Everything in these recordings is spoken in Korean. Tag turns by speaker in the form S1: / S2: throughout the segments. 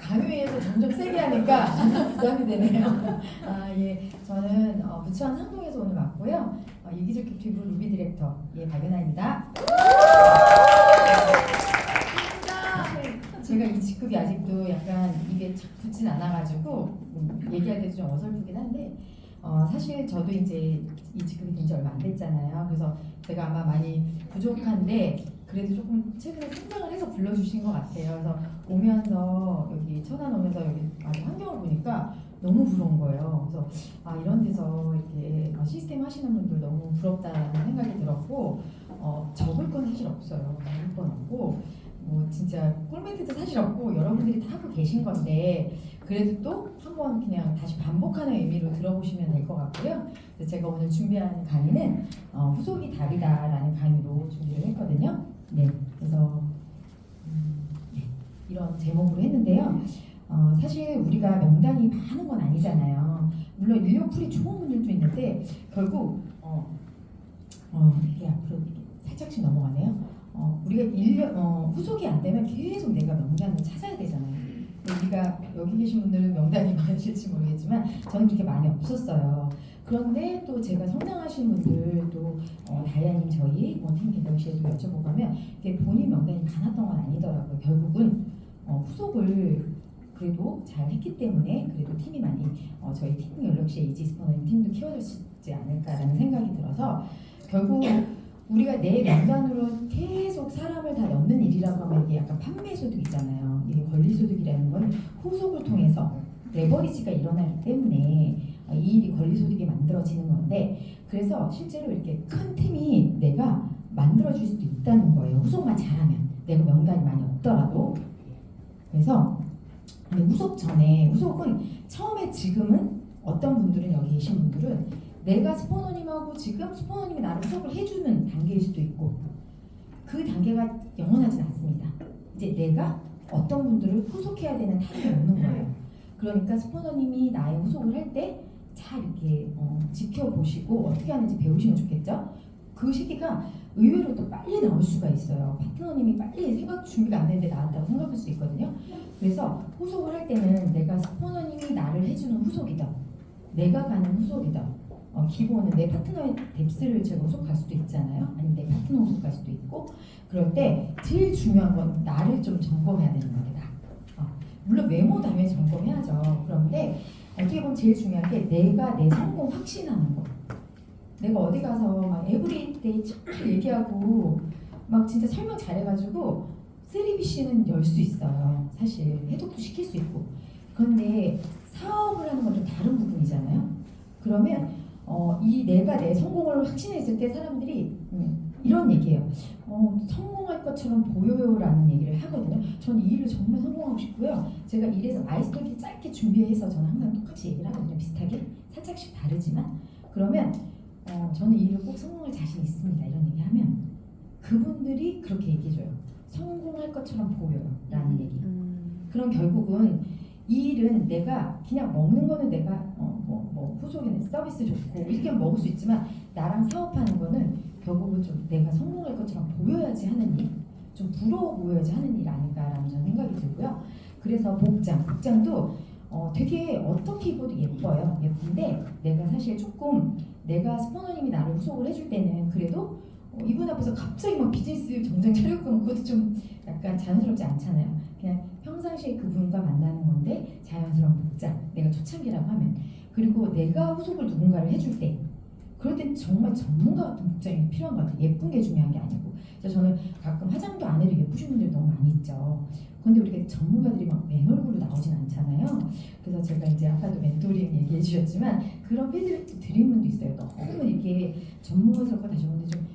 S1: 강요에서 점점 세게 하니까 부담이 되네요. 예, 저는 부천 상동에서 오늘 왔고요. 이기적 튜브 루비 디렉터 박연아입니다. 제가 이 직급이 아직도 약간 입에 착 붙진 않아가지고 얘기할 때도 좀 어설프긴 한데 사실 저도 이제 이 직급이 된 지 얼마 안 됐잖아요. 그래서 제가 아마 많이 부족한데 그래도 조금 최근에 성장을 해서 불러주신 것 같아요. 그래서 오면서 여기 천안 오면서 여기 환경을 보니까 너무 부러운 거예요. 그래서 이런 데서 이렇게 시스템 하시는 분들 너무 부럽다는 생각이 들었고 적을 건 사실 없어요. 적을 건 없고 뭐 진짜 꿀멘트도 사실 없고 여러분들이 다 하고 계신 건데 그래도 또 한번 그냥 다시 반복하는 의미로 들어보시면 될 것 같고요. 그래서 제가 오늘 준비한 강의는 후속이 답이다라는 강의로 준비를 했거든요. 네, 그래서 네, 이런 제목으로 했는데요. 사실 우리가 명단이 많은 건 아니잖아요. 물론 인력풀이 좋은 분들도 있는데 결국 이게 앞으로 살짝씩 넘어가네요. 우리가 후속이 안 되면 계속 내가 명단을 찾아야 되잖아요. 우리가 여기 계신 분들은 명단이 많으실지 모르겠지만 저는 그렇게 많이 없었어요. 그런데 또 제가 성장하신 분들 또 다이아님 저희 팀 개념실에도 여쭤보면 본인 명단이 많았던 건 아니더라고요. 결국은 후속을 그래도 잘 했기 때문에 그래도 팀이 많이 저희 팀 연락시에 이지스포너님 팀도 키워졌지 않을까라는 생각이 들어서 결국 우리가 내 명단으로 계속 사람을 다 넣는 일이라고 하면 이게 약간 판매소득이잖아요. 이게 권리소득이라는 건 후속을 통해서 레버리지가 일어나기 때문에 이 일이 권리소득이 만들어지는 건데 그래서 실제로 이렇게 큰 팀이 내가 만들어줄 수도 있다는 거예요. 후속만 잘하면 내가 명단이 많이 없더라도. 그래서 근데 후속은 처음에 지금은 어떤 분들은 여기 계신 분들은 내가 스포너님하고 지금 스포너님이 나를 후속을 해주는 단계일 수도 있고 그 단계가 영원하진 않습니다. 이제 내가 어떤 분들을 후속해야 되는 타임이 오는 거예요. 그러니까 스포너님이 나의 후속을 할 때 잘 이렇게 지켜보시고 어떻게 하는지 배우시면 좋겠죠. 그 시기가 의외로 또 빨리 나올 수가 있어요. 파트너님이 빨리 준비가 안 되는데 나왔다고 생각할 수 있거든요. 그래서 후속을 할 때는 내가 스포너님이 나를 해주는 후속이다. 내가 가는 후속이다. 기본은 내 파트너의 뎁스를 제가 후속할 수도 있잖아요. 아니면 내 파트너 후속할 수도 있고 그럴 때 제일 중요한 건 나를 좀 점검해야 되는 겁니다. 물론 외모 당연히 점검해야죠. 그런데 어떻게 보면 제일 중요한 게 내가 내 성공 확신하는 거. 내가 어디 가서 막 에브리데이 쫙 얘기하고 막 진짜 설명 잘해가지고 3BC는 열 수 있어요. 사실 해독도 시킬 수 있고. 그런데 사업을 하는 건 좀 다른 부분이잖아요. 그러면 이 내가 내 성공을 확신했을 때 사람들이 이런 얘기예요. 성공할 것처럼 보여요라는 얘기를 하거든요. 저는 이 일을 정말 성공하고 싶고요. 제가 일에서 마이스터리 짧게 준비해서 저는 항상 똑같이 얘기를 하거든요. 비슷하게 살짝씩 다르지만 그러면 저는 이 일을 꼭 성공할 자신 있습니다. 이런 얘기하면 그분들이 그렇게 얘기해줘요. 성공할 것처럼 보여요라는 얘기. 그럼 결국은 이 일은 내가 그냥 먹는 거는 내가 후속에는 서비스 좋고 이렇게 먹을 수 있지만 나랑 사업하는 거는 결국은 좀 내가 성공할 것처럼 보여야지 하는 일, 좀 부러워 보여야지 하는 일 아닐까라는 저는 생각이 들고요. 그래서 복장도 되게 어떻게 입어도 예뻐요. 예쁜데 내가 사실 조금 내가 스포너님이 나를 후속을 해줄 때는 그래도 이분 앞에서 갑자기 막 비즈니스 정장 차려입고 그것도 좀 약간 자연스럽지 않잖아요. 그냥 평상시에 그분과 만나는 건데 자연스러운 복장, 내가 초창기라고 하면 그리고 내가 후속을 누군가를 해줄 때 그럴 땐 정말 전문가 같은 복장이 필요한 것 같아요. 예쁜 게 중요한 게 아니고 그래서 저는 가끔 화장도 안 해도 예쁘신 분들이 너무 많이 있죠. 그런데 우리가 전문가들이 막 맨 얼굴로 나오진 않잖아요. 그래서 제가 이제 아까도 멘토링 얘기해 주셨지만 그런 피드백 드린 분도 있어요. 너무 이렇게 전문가스럽고 다셨는데 좀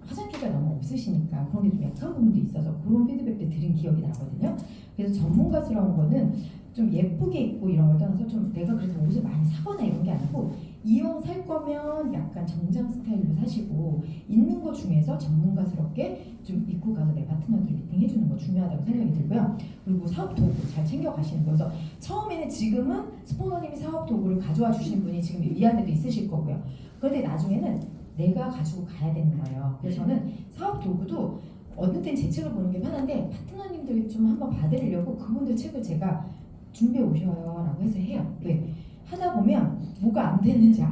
S1: 화장기가 너무 없으시니까 그런 게 좀 약한 부분도 있어서 그런 피드백도 드린 기억이 나거든요. 그래서 전문가스러운 거는 좀 예쁘게 입고 이런 걸 떠나서 좀 내가 그래서 옷을 많이 사거나 이런 게 아니고 이왕 살 거면 약간 정장 스타일로 사시고 있는 거 중에서 전문가스럽게 좀 입고 가서 내 파트너들 미팅 해주는 거 중요하다고 생각이 들고요. 그리고 사업 도구 잘 챙겨 가시는 거. 그래서 처음에는 지금은 스포너님이 사업 도구를 가져와 주시는 분이 지금 이 안에도 있으실 거고요. 그런데 나중에는 내가 가지고 가야 되는 거예요. 그래서 저는 사업 도구도 어느 땐 제 책을 보는 게 편한데 파트너님들 좀 한번 봐드리려고 그분들 책을 제가 준비해 오셔요 라고 해서 해요. 왜? 하다 보면 뭐가 안 되는지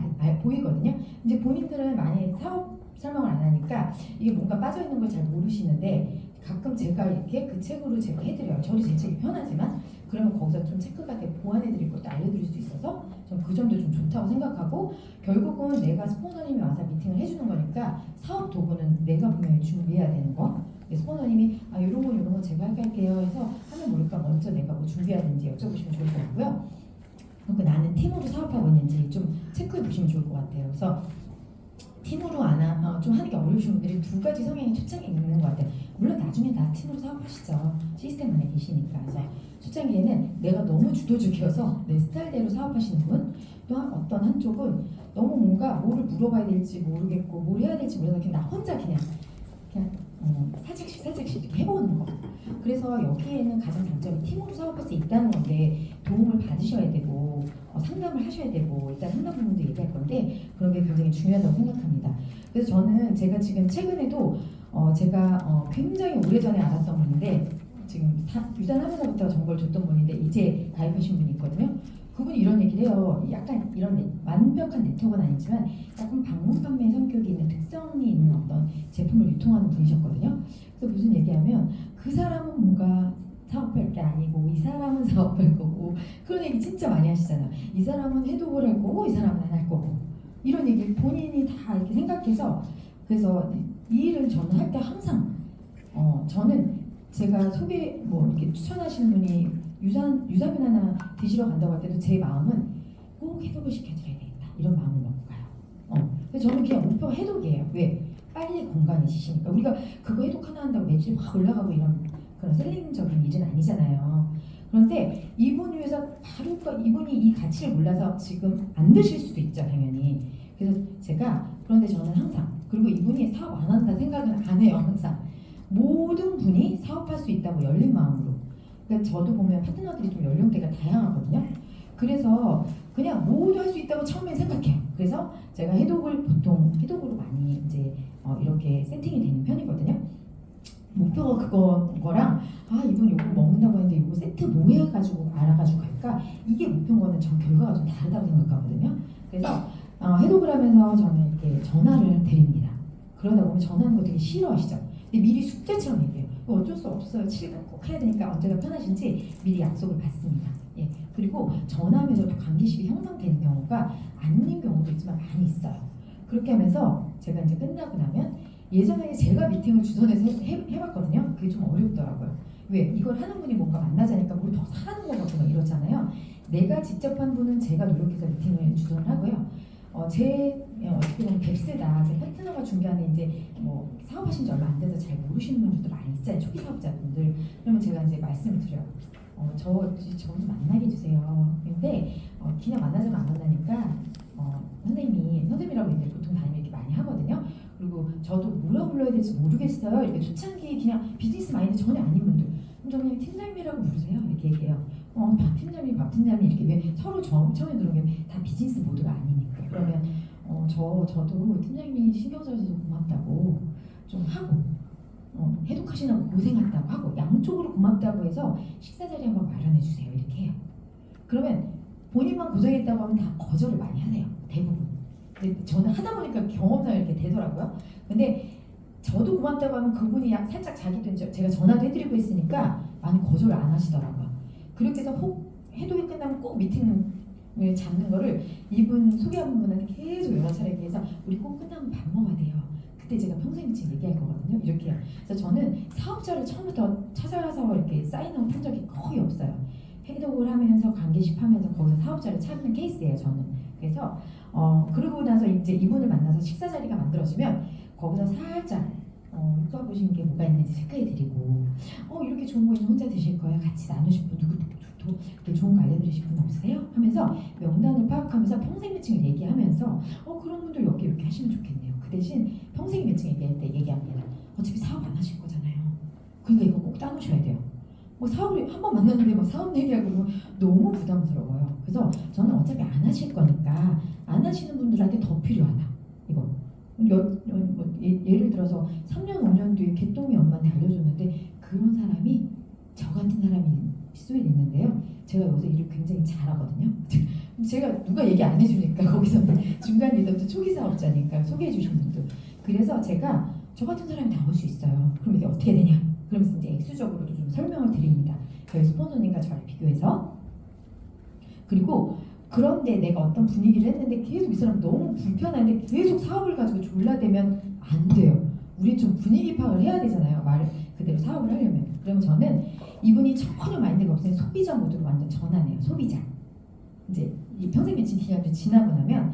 S1: 보이거든요. 이제 본인들은 많이 사업 설명을 안 하니까 이게 뭔가 빠져있는 걸 잘 모르시는데 가끔 제가 이렇게 그 책으로 제가 해드려요. 저도 제 책이 편하지만 그러면 거기서 좀 체크가 돼 보완해드릴 것도 알려드릴 수 있어서 전 그 점도 좀 좋다고 생각하고 결국은 내가 스포너님이 와서 미팅을 해주는 거니까 사업 도구는 내가 분명히 준비해야 되는 거. 스포너님이 이런 거 제가 할게요 해서 하면 모를까 먼저 내가 뭐 준비해야되는지 여쭤보시면 좋을 것 같고요. 그리고 나는 팀으로 사업하고 있는지 좀 체크해 보시면 좋을 것 같아요. 그래서 팀으로 좀 하는 게 어려우신 분들이 두 가지 성향이 초창기에 있는 것 같아요. 물론 나중에 다 팀으로 사업하시죠. 시스템 안에 계시니까. 그래서 초창기에는 내가 너무 주도적이어서 내 스타일대로 사업하시는 분, 또한 어떤 한쪽은 너무 뭔가 뭐를 물어봐야 될지 모르겠고 뭘 해야 될지 몰라서 그냥 나 혼자 그냥 살짝씩 이렇게 해보는 거. 그래서 여기에는 가장 장점이 팀으로 사업할 수 있다는 건데 도움을 받으셔야 되고 상담을 하셔야 되고 일단 상담 부분도 얘기할 건데 그런 게 굉장히 중요하다고 생각합니다. 그래서 저는 제가 지금 최근에도 제가 굉장히 오래전에 알았던 분인데 지금 유산하면서부터 정보를 줬던 분인데 이제 가입하신 분이 있거든요. 그분이 이런 얘기를 해요. 약간 이런 완벽한 네트워크는 아니지만 약간 방문 판매 성격이 있는 특성이 있는 어떤 제품을 유통하는 분이셨거든요. 그래서 무슨 얘기하면 그 사람은 뭔가 사업할 게 아니고 이 사람은 사업할 거고 그런 얘기 진짜 많이 하시잖아요. 이 사람은 해독을 할 거고 이 사람은 안 할 거고 이런 얘기를 본인이 다 이렇게 생각해서 그래서 이 일을 저는 할 때 항상 저는 제가 이렇게 추천하시는 분이 유산균 하나 드시러 간다고 할 때도 제 마음은 꼭 해독을 시켜드려야 되겠다 이런 마음을 먹고 가요. 근데 저는 그냥 목표가 해독이에요. 왜? 빨리 건강해지시니까. 우리가 그거 해독 하나 한다고 매출이 확 올라가고 이런 그런 셀링적인 일은 아니잖아요. 그런데 이분 위해서 바로 이분이 이 가치를 몰라서 지금 안 드실 수도 있죠, 당연히. 그래서 제가 그런데 저는 항상 그리고 이분이 사업 안 한다 생각은 안 해요, 항상. 모든 분이 사업할 수 있다고 열린 마음으로. 그러니까 저도 보면 파트너들이 좀 연령대가 다양하거든요. 그래서 그냥 모두 할 수 있다고 처음에 생각해요. 그래서 제가 보통 해독으로 많이 이제 이렇게 세팅이 되는 편이거든요. 목표가 그거랑 이분 요거 먹는다고 했는데 이거 세트 뭐 해가지고 알아가지고 갈까? 이게 목표인 거는 전 결과가 좀 다르다고 생각하거든요. 그래서 해독을 하면서 저는 이렇게 전화를 드립니다. 그러다 보면 전화하는 거 되게 싫어하시죠? 근데 미리 숙제처럼 얘기해요. 어쩔 수 없어요. 7분 꼭 해야 되니까 언제가 편하신지 미리 약속을 받습니다. 예. 그리고 전화하면서도 관계식이 형성되는 경우가 아닌 경우도 있지만 많이 있어요. 그렇게 하면서 제가 이제 끝나고 나면 예전에 제가 미팅을 주선해서 해봤거든요. 그게 좀 어렵더라고요. 왜? 이걸 하는 분이 뭔가 만나자니까 뭘 더 사는 것 같고 막 이러잖아요. 내가 직접 한 분은 제가 노력해서 미팅을 주선을 하고요. 어떻게 보면 뱁스다. 제 파트너가 중간에 이제 사업하신 지 얼마 안 돼서 잘 모르시는 분들도 많이 있잖아요. 초기 사업자분들. 그러면 제가 이제 말씀을 드려요. 저는 만나게 해주세요. 근데 그냥 만나자면 안 만나니까 선생님이라고 이제 보통 다니면 이렇게 많이 하거든요. 그리고 저도 뭐라 불러야 될지 모르겠어요. 이렇게 초창기 그냥 비즈니스 마인드 전혀 아닌 분들. 그럼 저 그냥 팀장님이라고 부르세요. 이렇게 얘기해요. 박 팀장님 이렇게 왜 서로 처음에 들어오면 다 비즈니스 모드가 아니니까. 그러면 저도 팀장님이 신경 써줘서 고맙다고 좀 하고 해독하시느라고 고생했다고 하고 양쪽으로 고맙다고 해서 식사 자리 한번 마련해 주세요. 이렇게 해요. 그러면 본인만 고생했다고 하면 다 거절을 많이 하네요. 대부분. 근데 저는 하다 보니까 경험상 이렇게 되더라고요. 근데 저도 고맙다고 하면 그분이 살짝 자기도 이제 제가 전화도 해드리고 있으니까 많이 거절을 안 하시더라고요. 그렇게 해서 해독이 끝나면 꼭 미팅을 잡는 거를 이분 소개한 분한테 계속 여러 차례 얘기해서 우리 꼭 끝나면 밥 먹어야 돼요. 그때 제가 평생 지금 얘기할 거거든요. 이렇게요. 그래서 저는 사업자를 처음부터 찾아가서 이렇게 사인아웃 한 적이 거의 없어요. 해독을 하면서 관계식 하면서 거기서 사업자를 찾는 케이스예요. 저는. 그래서 그러고 나서 이제 이분을 만나서 식사 자리가 만들어지면 거기서 살짝 효과 보신 게 뭐가 있는지 체크해드리고 이렇게 좋은 거 있는 혼자 드실 거예요? 같이 나누실 분 누구 이렇게 좋은 거 알려드리실 분 없으세요? 하면서 명단을 파악하면서 평생 매칭을 얘기하면서 그런 분들 여기 이렇게 하시면 좋겠네요. 그 대신 평생 매칭 얘기할 때 얘기합니다. 어차피 사업 안 하실 거잖아요. 그러니까 이거 꼭 따놓으셔야 돼요. 사업을 한 번 만났는데 사업 얘기하고 그러면 너무 부담스러워요. 그래서 저는 어차피 안 하실 거니까 안 하시는 분들한테 더 필요하다. 이거 예를 들어서 3년 5년 뒤에 개똥이 엄마한테 알려줬는데 그런 사람이 저 같은 사람이 수에 있는데요. 제가 여기서 일을 굉장히 잘하거든요. 제가 누가 얘기 안 해주니까 거기서 중간 리더도 초기 사업자니까 소개해 주신 분도. 그래서 제가 저 같은 사람이 나올 수 있어요. 그럼 이게 어떻게 되냐? 그러면서 이제 액수적으로도 좀 설명을 드립니다. 저희 스폰서님과 저를 비교해서. 그리고 그런데 내가 어떤 분위기를 했는데 계속 이 사람 너무 불편한데 계속 사업을 가지고 졸라대면 안 돼요. 우리 좀 분위기 파악을 해야 되잖아요. 말 그대로 사업을 하려면. 그러면 저는 이분이 전혀 마인드가 없으니 소비자 모드로 완전 전환해요. 소비자. 이제 이 평생 매칭 기간도 지나고 나면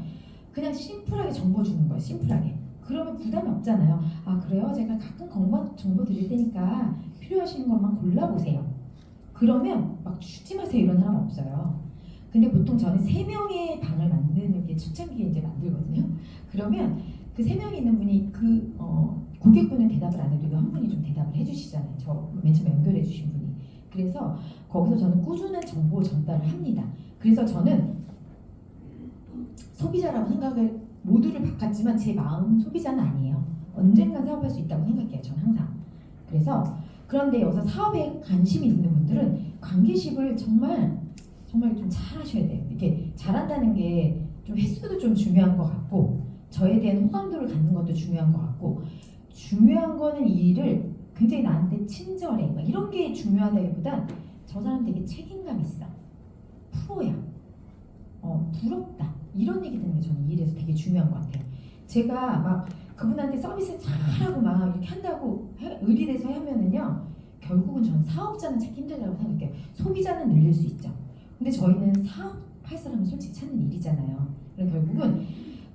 S1: 그냥 심플하게 정보 주는 거예요. 심플하게. 그러면 부담이 없잖아요. 아 그래요? 제가 가끔 정보 드릴 테니까 필요하신 것만 골라보세요. 그러면 막 주지 마세요 이런 사람 없어요. 근데 보통 저는 3명의 방을 만드는 게 초창기에 이제 만들거든요. 그러면 그 3명이 있는 분이 고객분은 대답을 안 해도 한 분이 좀 대답을 해주시잖아요. 저 맨 처음에 연결해 주신 분이. 그래서 거기서 저는 꾸준한 정보 전달을 합니다. 그래서 저는 소비자라고 생각을 모두를 바꿨지만 제 마음은 소비자는 아니에요. 언젠가 사업할 수 있다고 생각해요. 저는 항상. 그래서 그런데 여기서 사업에 관심이 있는 분들은 관계식을 정말 좀 잘하셔야 돼요. 이렇게 잘한다는 게 좀 횟수도 좀 중요한 것 같고 저에 대한 호감도를 갖는 것도 중요한 것 같고 중요한 거는 이 일을 굉장히 나한테 친절해 막 이런 게 중요하다기보단 저 사람 되게 책임감 있어. 프로야. 부럽다. 이런 얘기 듣는 게 저는 이 일에서 되게 중요한 것 같아요. 제가 막 그분한테 서비스 잘하고 막 이렇게 한다고 의리돼서 하면은요 결국은 저는 사업자는 찾기 힘들다고 생각해요. 소비자는 늘릴 수 있죠. 근데 저희는 사업할 사람을 솔직히 찾는 일이잖아요. 그래서 결국은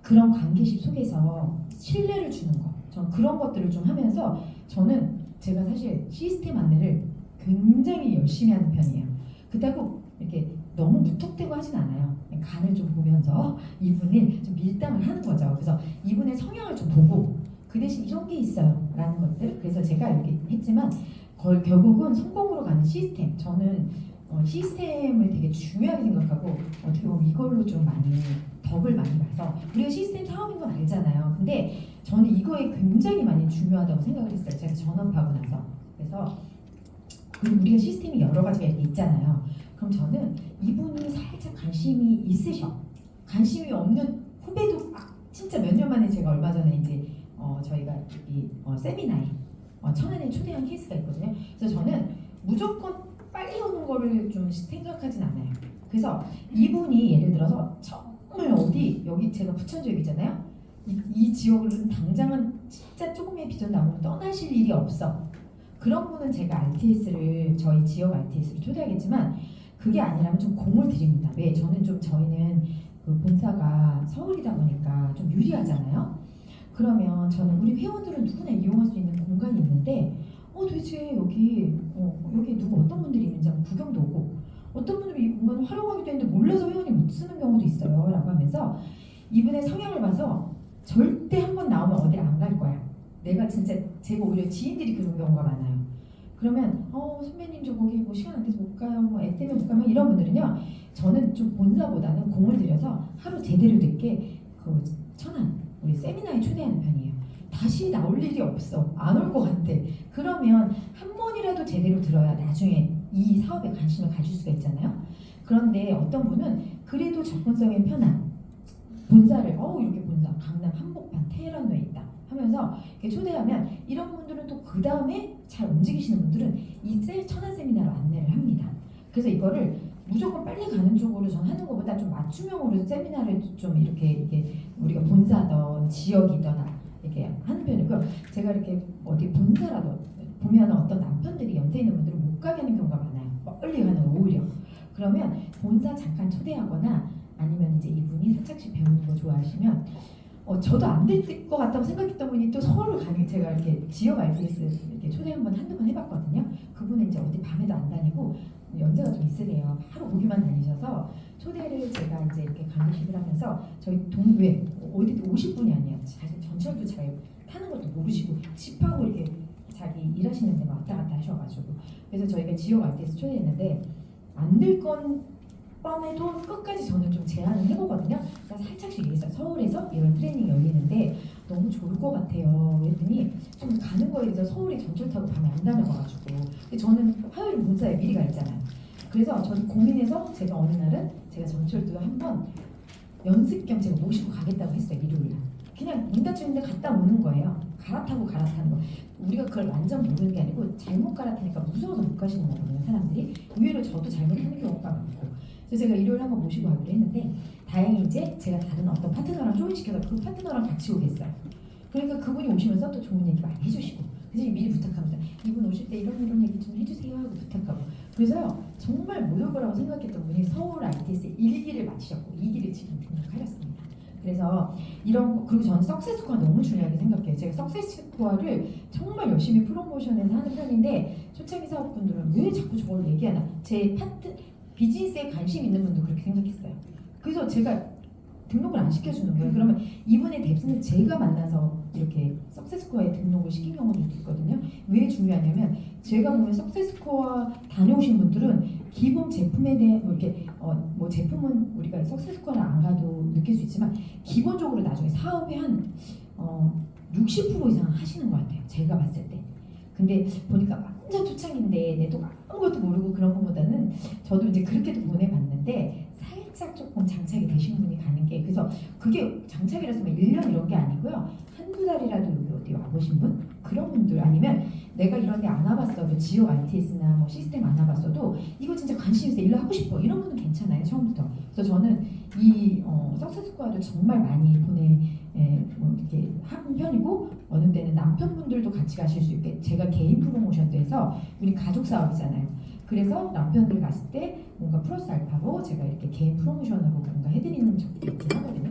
S1: 그런 관계식 속에서 신뢰를 주는 거, 전 그런 것들을 좀 하면서 저는 제가 사실 시스템 안내를 굉장히 열심히 하는 편이에요. 그렇다고 이렇게 너무 무턱대고 하진 않아요. 간을 좀 보면서 이분을 좀 밀당을 하는 거죠. 그래서 이분의 성향을 좀 보고 그 대신 이런 게 있어요 라는 것들. 그래서 제가 이렇게 했지만 결국은 성공으로 가는 시스템. 저는 시스템을 되게 중요하게 생각하고 어떻게 보면 이걸로 좀 많이 덕을 많이 봐서 우리가 시스템 사업인 건 알잖아요. 근데 저는 이거에 굉장히 많이 중요하다고 생각을 했어요. 제가 전업하고 나서. 그래서 그리고 우리가 시스템이 여러 가지가 이렇게 있잖아요. 그럼 저는 이분이 살짝 관심이 있으셔. 관심이 없는 후배도 진짜 몇 년 만에 제가 얼마 전에 이제 저희가 이 세미나에 천안에 초대한 케이스가 있거든요. 그래서 저는 무조건 빨리 오는 거를 좀 생각하진 않아요. 그래서 이분이 예를 들어서 정말 어디 여기 제가 부천 지역이잖아요. 이 지역은 당장은 진짜 조금의 비전 나오면 떠나실 일이 없어. 그런 분은 제가 RTS를 저희 지역 RTS를 초대하겠지만 그게 아니라면 좀 공을 드립니다. 왜? 저희는 그 본사가 서울이다 보니까 좀 유리하잖아요. 그러면 저는 우리 회원들은 누구나 이용할 수 있는 공간이 있는데 도대체 여기 누구 어떤 분들이 있는지 한번 구경도 오고 어떤 분들이 이 공간을 활용하기도 했는데 몰라서 회원이 못 쓰는 경우도 있어요 라고 하면서 이분의 성향을 봐서 절대 한 번 나오면 어디 안 갈 거야. 내가 진짜 제가 오히려 지인들이 그런 경우가 많아요. 그러면 선배님 저 거기 뭐 시간 안 돼서 못 가요 뭐 애 때문에 못 가면 이런 분들은요 저는 좀 본사보다는 공을 들여서 하루 제대로 듣게 그 천안 우리 세미나에 초대하는 편이에요. 다시 나올 일이 없어. 안 올 것 같아. 그러면 한 번이라도 제대로 들어야 나중에 이 사업에 관심을 가질 수가 있잖아요. 그런데 어떤 분은 그래도 접근성이 편한 본사를 이렇게 본사 강남 한복판 테헤란로에 있다 하면서 이렇게 초대하면 이런 분들은 또 그 다음에 잘 움직이시는 분들은 이 천안 세미나로 안내를 합니다. 그래서 이거를 무조건 빨리 가는 쪽으로 전 하는 것보다 좀 맞춤형으로 세미나를 좀 이렇게 우리가 본사든 지역이든 이렇게 하는 편이고 제가 이렇게 어디 본사라도 보면 어떤 남편들이 연세 있는 분들은 못 가게 하는 경우가 많아요. 멀리 가는 거 오히려. 그러면 본사 잠깐 초대하거나 아니면 이제 이분이 살짝씩 배우는 거 좋아하시면 저도 안 될 것 같다고 생각했던 분이 또 서울을 가는 제가 이렇게 지역 RTS 이렇게 초대 한번 한두 번 해봤거든요. 그분은 이제 어디 밤에도 안 다니고 연세가 좀 있으세요. 하루 거기만 다니셔서 초대를 제가 이제 이렇게 관계식을 하면서 저희 동구에 어디 50분이 아니에요. 사실 전철도 잘 타는 것도 모르시고 집하고 이렇게 자기 일하시는 데만 왔다 갔다 하셔가지고 그래서 저희가 지역 RTS 초대했는데 안 될 건 뻔해도 끝까지 저는 좀 제안을 해보거든요. 그래서 살짝씩 얘기했어요. 서울에서 이런 트레이닝이 열리는데 너무 좋을 것 같아요. 그랬더니 좀 가는 거에 대해서 서울에 전철 타고 밤에 안 다녀봐가지고 근데 저는 화요일 본사에 미리 가 있잖아요. 그래서 저는 고민해서 제가 어느 날은 제가 전철도 한번 연습 겸 제가 모시고 가겠다고 했어요. 일요일. 그냥 문 닫히는데 갔다 오는 거예요. 갈아타고 갈아타는 거. 우리가 그걸 완전 모르는 게 아니고 잘못 갈아타니까 무서워서 못 가시는 거거든요. 사람들이. 의외로 저도 잘못하는 경우가 많고. 그래서 제가 일요일 한번 모시고 가기로 했는데 다행히 이제 제가 다른 어떤 파트너랑 조인시켜서 그 파트너랑 같이 오겠어요. 그러니까 그분이 오시면서 또 좋은 얘기 많이 해주시고 그래서 미리 부탁합니다. 이분 오실 때 이런 얘기 좀 해주세요 하고 부탁하고 그래서요 정말 못 올 거라고 생각했던 분이 서울 ITS 1기를 마치셨고 2기를 지금 등록하셨습니다. 그래서 이런 거 그리고 저는 석세스코어 너무 중요하게 생각해요. 제가 석세스코어를 정말 열심히 프로모션해서 하는 편인데 초창기 사업분들은 왜 자꾸 저걸 얘기하나 제 비즈니스에 관심 있는 분도 그렇게 생각했어요. 그래서 제가 등록을 안 시켜주는 거예요. 그러면 이분의 뎁스는 제가 만나서 이렇게 석세스코어에 등록을 시킨 경우도 있거든요. 왜 중요하냐면 제가 보면 석세스코어 다녀오신 분들은 기본 제품에 대해 이렇게 뭐 제품은 우리가 석세스코어를 안 가도 느낄 수 있지만 기본적으로 나중에 사업의 한 60% 이상 하시는 것 같아요. 제가 봤을 때. 근데 보니까 완전 초창인데 내도 아무것도 모르고 그런 것보다는 저도 이제 그렇게도 보내봤는데 살짝 조금 장착이 되신 분이 가는 게 그래서 그게 장착이라서 막 1년 이런 게 아니고요. 한두 달이라도 여기 어디 와보신 분? 그런 분들 아니면 내가 이런 데 안 와봤어도 지역 ITS나 뭐 시스템 안 와봤어도 이거 진짜 관심 있어 일로 하고 싶어 이런 분은 괜찮아요. 처음부터. 그래서 저는 이 석세스코어도 정말 많이 뭐 이렇게 하는 편이고 어느 때는 남편분들도 같이 가실 수 있게 제가 개인 프로모션도 해서 우리 가족 사업이잖아요. 그래서 남편들 갔을 때 뭔가 플러스 알파로 제가 이렇게 개인 프로모션으로 뭔가 해드리는 적도 있긴 하거든요.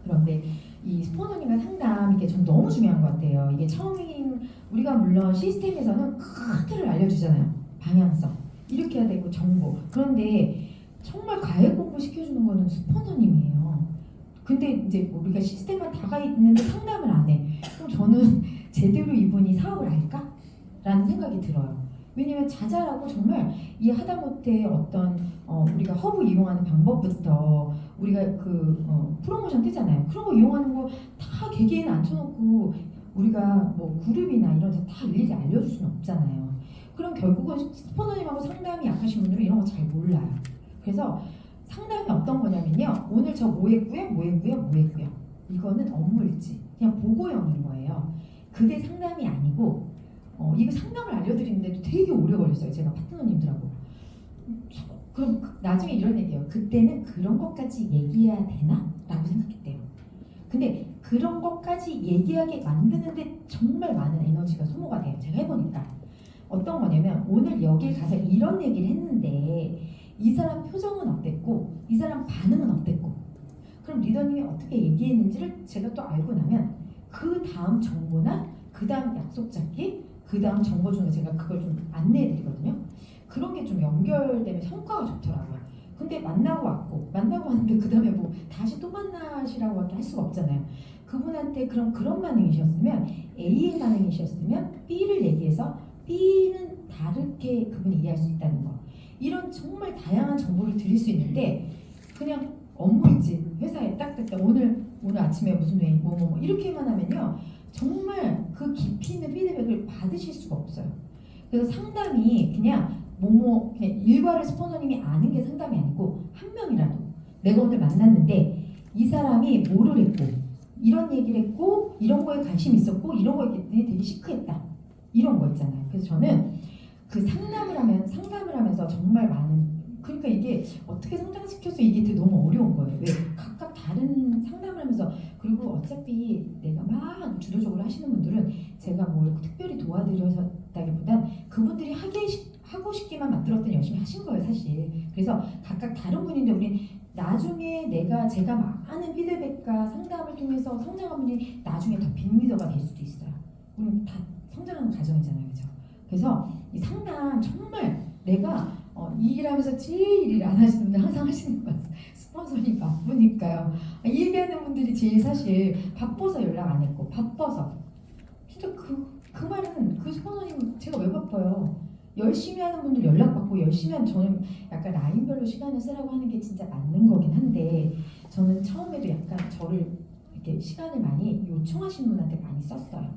S1: 그런데 이 스포너님과 상담 이게 좀 너무 중요한 것 같아요. 이게 처음인 우리가 물론 시스템에서는 큰 틀을 알려주잖아요. 방향성 이렇게 해야 되고 정보. 그런데 정말 과외 공부 시켜주는 거는 스포너님이에요. 근데 이제 우리가 시스템만 다가 있는데 상담을 안 해. 그럼 저는 제대로 이분이 사업을 할까? 라는 생각이 들어요. 왜냐면 자잘하고 정말 이 하다못해 어떤 우리가 허브 이용하는 방법부터 우리가 프로모션 뜨잖아요. 그런 거 이용하는 거 다 개개인 앉혀놓고 우리가 뭐 그룹이나 이런 데 다 일일이 알려줄 수는 없잖아요. 그럼 결국은 스포너님하고 상담이 약하신 분들은 이런 거 잘 몰라요. 그래서 상담이 어떤 거냐면요. 오늘 저 뭐 했고요, 뭐 했고요, 뭐 했고요. 이거는 업무일지 그냥 보고형인 거예요. 그게 상담이 아니고 이거 상담을 알려드리는데도 되게 오래 걸렸어요. 제가 파트너님들하고. 그럼 나중에 이런 얘기예요. 그때는 그런 것까지 얘기해야 되나? 라고 생각했대요. 근데 그런 것까지 얘기하게 만드는데 정말 많은 에너지가 소모가 돼요. 제가 해보니까. 어떤 거냐면 오늘 여길 가서 이런 얘기를 했는데 이 사람 표정은 어땠고 이 사람 반응은 어땠고 그럼 리더님이 어떻게 얘기했는지를 제가 또 알고 나면 그 다음 정보나 그 다음 약속 잡기 그 다음 정보 중에 제가 그걸 좀 안내해 드리거든요. 그런 게 좀 연결되면 성과가 좋더라고요. 근데 만나고 왔는데 그 다음에 뭐 다시 또 만나시라고 할 수가 없잖아요. 그분한테 그런 반응이셨으면 A의 반응이셨으면 B를 얘기해서 B는 다르게 그분이 이해할 수 있다는 거. 이런 정말 다양한 정보를 드릴 수 있는데 그냥 업무일지 회사에 딱딱딱 오늘 아침에 무슨 회의 뭐 이렇게만 하면요 정말 그 깊이 있는 피드백을 받으실 수가 없어요. 그래서 상담이 그냥 그냥 일과를 스포너님이 아는 게 상담이 아니고 한 명이라도 내가 오늘 만났는데 이 사람이 뭐를 했고 이런 얘기를 했고 이런 거에 관심 있었고 이런 거에 되게 시크했다 이런 거 있잖아요. 그래서 저는 그 상담을 하면서 정말 많은 그러니까 이게 어떻게 성장시켜서 이게 되게 너무 어려운 거예요. 왜 각각 다른 상담을 하면서 그리고 어차피 내가 막 주도적으로 하시는 분들은 제가 뭘 특별히 도와드렸다기보단 그분들이 하고 싶기만 만들었더니 열심히 하신 거예요 사실. 그래서 각각 다른 분인데 우리 나중에 제가 많은 피드백과 상담을 통해서 성장한 분이 나중에 더 빅리더가 될 수도 있어요. 우리는 다 성장하는 과정이잖아요, 그렇죠? 그래서 이 상담 정말 내가 이 일하면서 제일 일 안 하시는 분들 항상 하시는 거 같아요. 스폰서님 바쁘니까요. 이 얘기하는 분들이 제일 사실 바빠서 연락 안 했고 바빠서 진짜 그 말은 그 스폰서님 제가 왜 바빠요? 열심히 하는 분들 연락받고 열심히 하는 저는 약간 라인별로 시간을 쓰라고 하는 게 진짜 맞는 거긴 한데 저는 처음에도 약간 저를 이렇게 시간을 많이 요청하시는 분한테 많이 썼어요.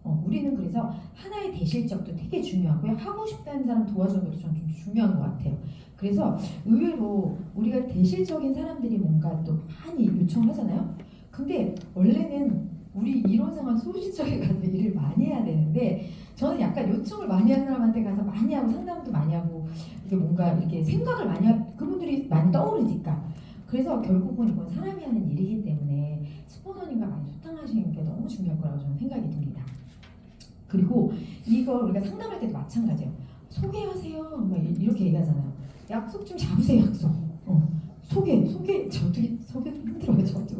S1: 우리는 그래서 하나의 대실적도 되게 중요하고요. 하고 싶다는 사람 도와주는 것도 좀 중요한 것 같아요. 그래서 의외로 우리가 대실적인 사람들이 뭔가 또 많이 요청하잖아요. 근데 원래는 우리 이론상은 소실적에 가서 일을 많이 해야 되는데 저는 약간 요청을 많이 하는 사람한테 가서 많이 하고 상담도 많이 하고 이게 뭔가 이렇게 생각을 많이 그분들이 많이 떠오르니까 그래서 결국은 이건 사람이 하는 일이기 때문에 스포너님과 많이 소통하시는 게 너무 중요할 거라고 저는 생각이 듭니다. 그리고 이거 우리가 상담할 때도 마찬가지예요. 소개하세요. 막 이렇게 얘기하잖아요. 약속 좀 잡으세요. 약속. 소개 저도 힘들어요. 저도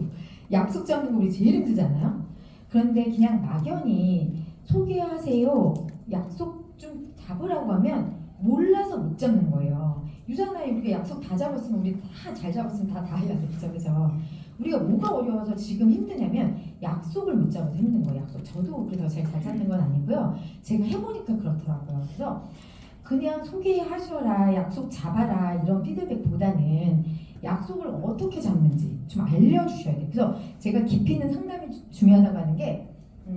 S1: 약속 잡는 거 우리 제일 힘들잖아요. 그런데 그냥 막연히 소개하세요. 약속 좀 잡으라고 하면 몰라서 못 잡는 거예요. 유산아이 우리가 약속 다 잡았으면 우리 다 잘 잡았으면 다 해야 되죠, 그죠? 우리가 뭐가 어려워서 지금 힘드냐면 약속을 못 잡아서 힘든 거예요. 약속 저도 그래서 제가 잘 잡는 건 아니고요. 제가 해보니까 그렇더라고요. 그래서 그냥 소개하셔라, 약속 잡아라 이런 피드백보다는 약속을 어떻게 잡는지 좀 알려주셔야 돼요. 그래서 제가 깊이 있는 상담이 중요하다고 하는 게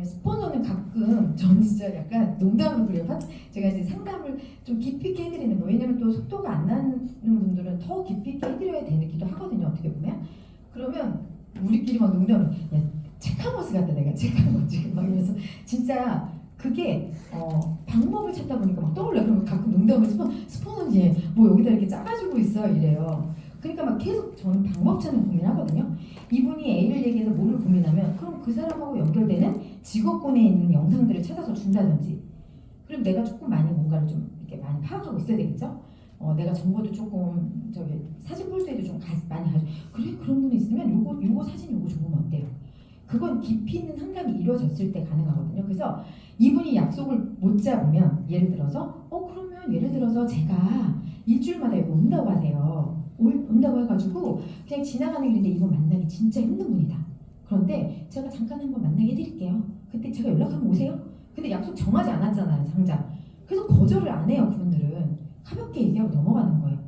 S1: 스포너는 가끔 저는 진짜 약간 농담으로 그래요. 제가 이제 상담을 좀 깊이 있게 해드리는 거 왜냐면 또 속도가 안 나는 분들은 더 깊이 있게 해드려야 되기도 하거든요. 어떻게 보면 그러면 우리끼리 막 농담을 야 체카머스 같다 내가 체카머스 막 이러면서 진짜 그게 방법을 찾다 보니까 막 떠올라요. 그러면 가끔 농담을 스포너는 얘뭐 여기다 이렇게 짜가지고 있어 이래요. 그러니까 막 계속 저는 방법 찾는 고민하거든요. 이분이 A를 얘기해서 뭐를 고민하면 그럼 그 사람하고 연결되는 직업군에 있는 영상들을 찾아서 준다든지 그럼 내가 조금 많이 뭔가를 좀 이렇게 많이 파악하고 있어야 되겠죠? 내가 정보도 조금 저기 사진 볼 때도 좀 많이 가지고 그래 그런 분이 있으면 요거 사진 요거 좋으면 어때요? 그건 깊이 있는 상담이 이루어졌을 때 가능하거든요. 그래서 이분이 약속을 못 잡으면 예를 들어서 그러면 예를 들어서 제가 일주일마다 여기 온다고 하세요. 온다고 해가지고 그냥 지나가는 길인데 이분 만나기 진짜 힘든 분이다. 그런데 제가 잠깐 한번 만나게 해드릴게요. 그때 제가 연락하면 오세요. 근데 약속 정하지 않았잖아요, 당장. 그래서 거절을 안 해요, 그분들은. 가볍게 얘기하고 넘어가는 거예요.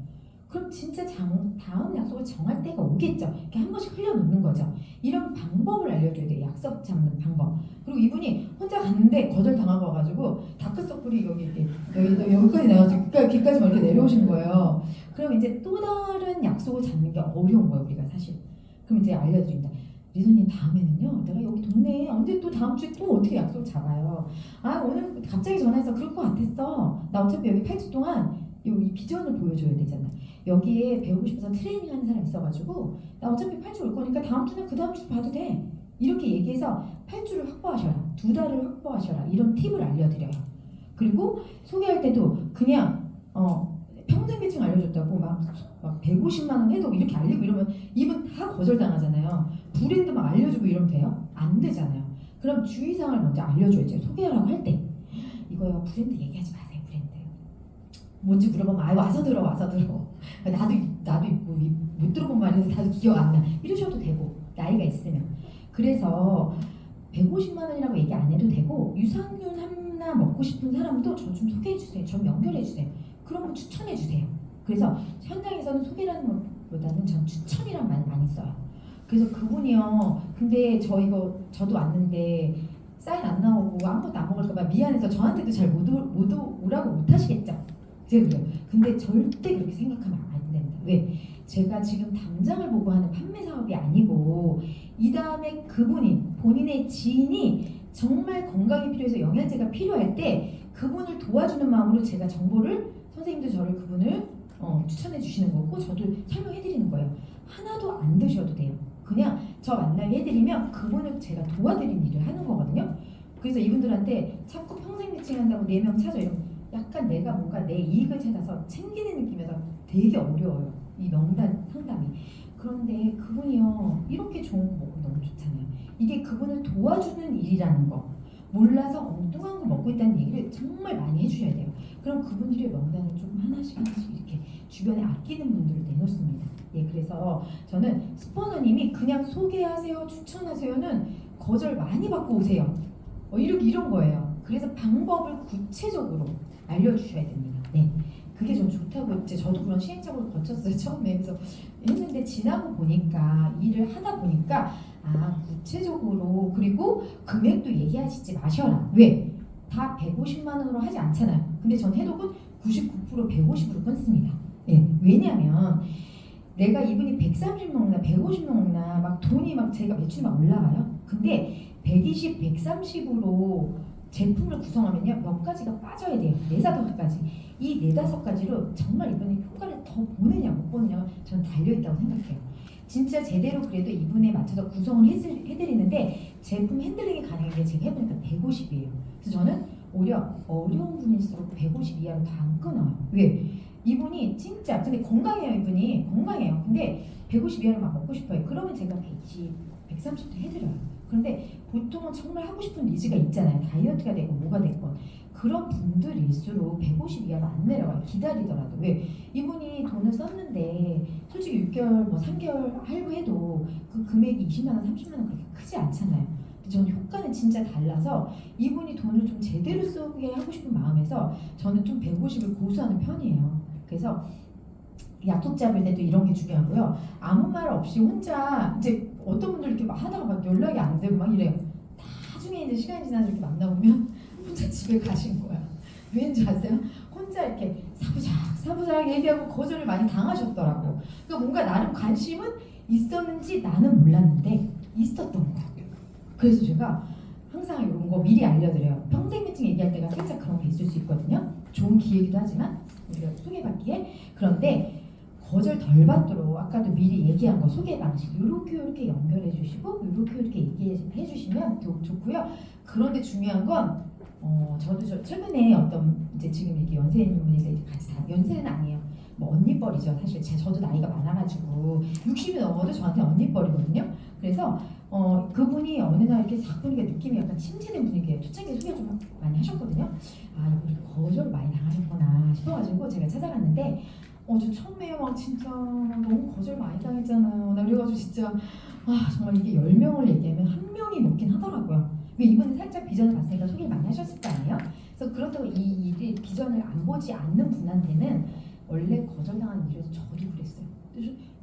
S1: 그럼 진짜 다음 약속을 정할 때가 오겠죠. 이렇게 한 번씩 흘려놓는 거죠. 이런 방법을 알려줘야 돼요. 약속 잡는 방법. 그리고 이분이 혼자 갔는데 거절당하고 와가지고 다크서클이 여기까지 나와서 귀까지 막 이렇게 내려오신 거예요. 그럼 이제 또 다른 약속을 잡는 게 어려운 거예요, 우리가 사실. 그럼 이제 알려드립니다. 리더님 다음에는요, 내가 여기 동네에 언제 또 다음 주에 또 어떻게 약속 잡아요? 오늘 갑자기 전화해서 그럴 것 같았어. 나 어차피 여기 8주 동안 이 비전을 보여줘야 되잖아. 여기에 배우고 싶어서 트레이닝 하는 사람 있어가지고 나 어차피 8주 올 거니까 다음 주나 그 다음 주 봐도 돼. 이렇게 얘기해서 8주를 확보하셔라. 2달을 확보하셔라. 이런 팁을 알려드려요. 그리고 소개할 때도 그냥 평생 계층 알려줬다고 막 150만 원 해도 이렇게 알리고 이러면 이분 다 거절당하잖아요. 브랜드 막 알려주고 이러면 돼요? 안 되잖아요. 그럼 주의사항을 먼저 알려줘야죠. 소개하라고 할 때 이거요 브랜드 얘기하지 마세요. 브랜드 뭔지 물어보면 와서 들어. 나도 못 들어본 말이라서 다들 기억 안 나. 이러셔도 되고 나이가 있으면. 그래서 150만 원이라고 얘기 안 해도 되고 유산균 하나 먹고 싶은 사람도 저 좀 소개해 주세요. 좀 연결해 주세요. 그러면 추천해 주세요. 그래서 현장에서는 소개라는 것보다는 전 추천이란 말 많이 써요. 그래서 그분이요. 근데 저도 왔는데 사인 안 나오고 아무것도 안 먹을까봐 미안해서 저한테도 잘 못 오라고 못 하시겠죠. 제가 그래요. 근데 절대 그렇게 생각하면 안 됩니다. 왜? 제가 지금 당장을 보고 하는 판매 사업이 아니고 이 다음에 그분이 본인의 지인이 정말 건강이 필요해서 영양제가 필요할 때 그분을 도와주는 마음으로 제가 정보를 선생님도 저를 그분을 추천해 주시는 거고 저도 설명해 드리는 거예요. 하나도 안 드셔도 돼요. 그냥 저 만나게 해드리면 그분을 제가 도와드리는 일을 하는 거거든요. 그래서 이분들한테 자꾸 평생 매칭한다고 4명 찾아 이러면 약간 내가 뭔가 내 이익을 찾아서 챙기는 느낌에서 되게 어려워요. 이 명단 상담이. 그런데 그분이요 이렇게 좋은 거 먹으면 너무 좋잖아요. 이게 그분을 도와주는 일이라는 거 몰라서 엉뚱한 거 먹고 있다는 얘기를 정말 많이 해주셔야 돼요. 그럼 그분들의 명단을 조금 하나씩 이렇게 주변에 아끼는 분들을 내놓습니다. 그래서 저는 스포너님이 그냥 소개하세요 추천하세요는 거절 많이 받고 오세요. 이런 거예요. 그래서 방법을 구체적으로 알려주셔야 됩니다. 그게 좀 좋다고 이제 저도 그런 시행착오를 거쳤어요 처음에. 그래서 했는데 지나고 보니까 일을 하다 보니까 구체적으로 그리고 금액도 얘기하시지 마셔라. 왜? 다 150만 원으로 하지 않잖아요. 근데 전 해독은 99% 150으로 끊습니다. 예, 왜냐면 내가 이분이 130 먹나 150 먹나 막 돈이 막 제가 매출이 막 올라가요. 근데 120, 130으로 제품을 구성하면요 몇 가지가 빠져야 돼요. 4-5가지. 이 4-5가지로 정말 이분이 효과를 더 보느냐 못 보느냐가 저는 달려있다고 생각해요. 진짜 제대로 그래도 이분에 맞춰서 구성을 해드리는데 제품 핸들링이 가능한 게 제가 해보니까 150이에요. 그래서 저는 오히려 어려운 분일수록 150 이하로 다 안 끊어요. 왜? 이분이 진짜 근데 건강해요. 이분이 건강해요. 근데 150 이하로 막 먹고 싶어요. 그러면 제가 120, 130도 해드려요. 그런데 보통은 정말 하고 싶은 니즈가 있잖아요. 다이어트가 되고 뭐가 됐건 그런 분들일수록 150 이하로 안 내려가요. 기다리더라도. 왜? 이분이 돈을 썼는데 솔직히 6개월 뭐 3개월 할부해도 그 금액이 20만 원 30만 원 그렇게 크지 않잖아요. 저는 효과는 진짜 달라서 이분이 돈을 좀 제대로 쓰게 하고 싶은 마음에서 저는 좀 150을 고수하는 편이에요. 그래서 약속 잡을 때도 이런 게 중요하고요. 아무 말 없이 혼자 이제 어떤 분들 이렇게 막 하다가 막 연락이 안 되고 막 이래요. 나중에 이제 시간이 지나서 이렇게 만나보면 혼자 집에 가신 거야. 왜인지 아세요? 혼자 이렇게 사부작 얘기하고 거절을 많이 당하셨더라고. 그러니까 뭔가 나름 관심은 있었는지 나는 몰랐는데 있었던 거야. 그래서 제가 항상 이런 거 미리 알려드려요. 평생 매칭 얘기할 때가 살짝 그런 게 있을 수 있거든요. 좋은 기회이기도 하지만 우리가 소개받기에. 그런데 거절 덜 받도록 아까도 미리 얘기한 거 소개 방식 이렇게 연결해 주시고 이렇게 얘기해 주시면 좋고요. 그런데 중요한 건 저도 최근에 어떤 이제 지금 이렇게 연세 있는 분이 같이 다 연세는 아니에요. 뭐 언니뻘이죠. 사실 저도 나이가 많아가지고 60이 넘어도 저한테 언니뻘이거든요. 그래서 그분이 어느 날 이렇게 싹 보니까 느낌이 약간 침체된 분위기예요. 초창기에 소개 좀 많이 하셨거든요. 이분이 거절 많이 당하셨구나 싶어가지고 제가 찾아갔는데 저 처음에 막 진짜 너무 거절 많이 당했잖아요. 나 그래가지고 진짜 정말 이게 10명을 얘기하면 한 명이 먹긴 하더라고요. 이분은 살짝 비전을 봤으니까 소개를 많이 하셨을 거 아니에요? 그래서 그렇다고 이 일이 비전을 안 보지 않는 분한테는 원래 거절당하는 일에서 저도 그랬어요.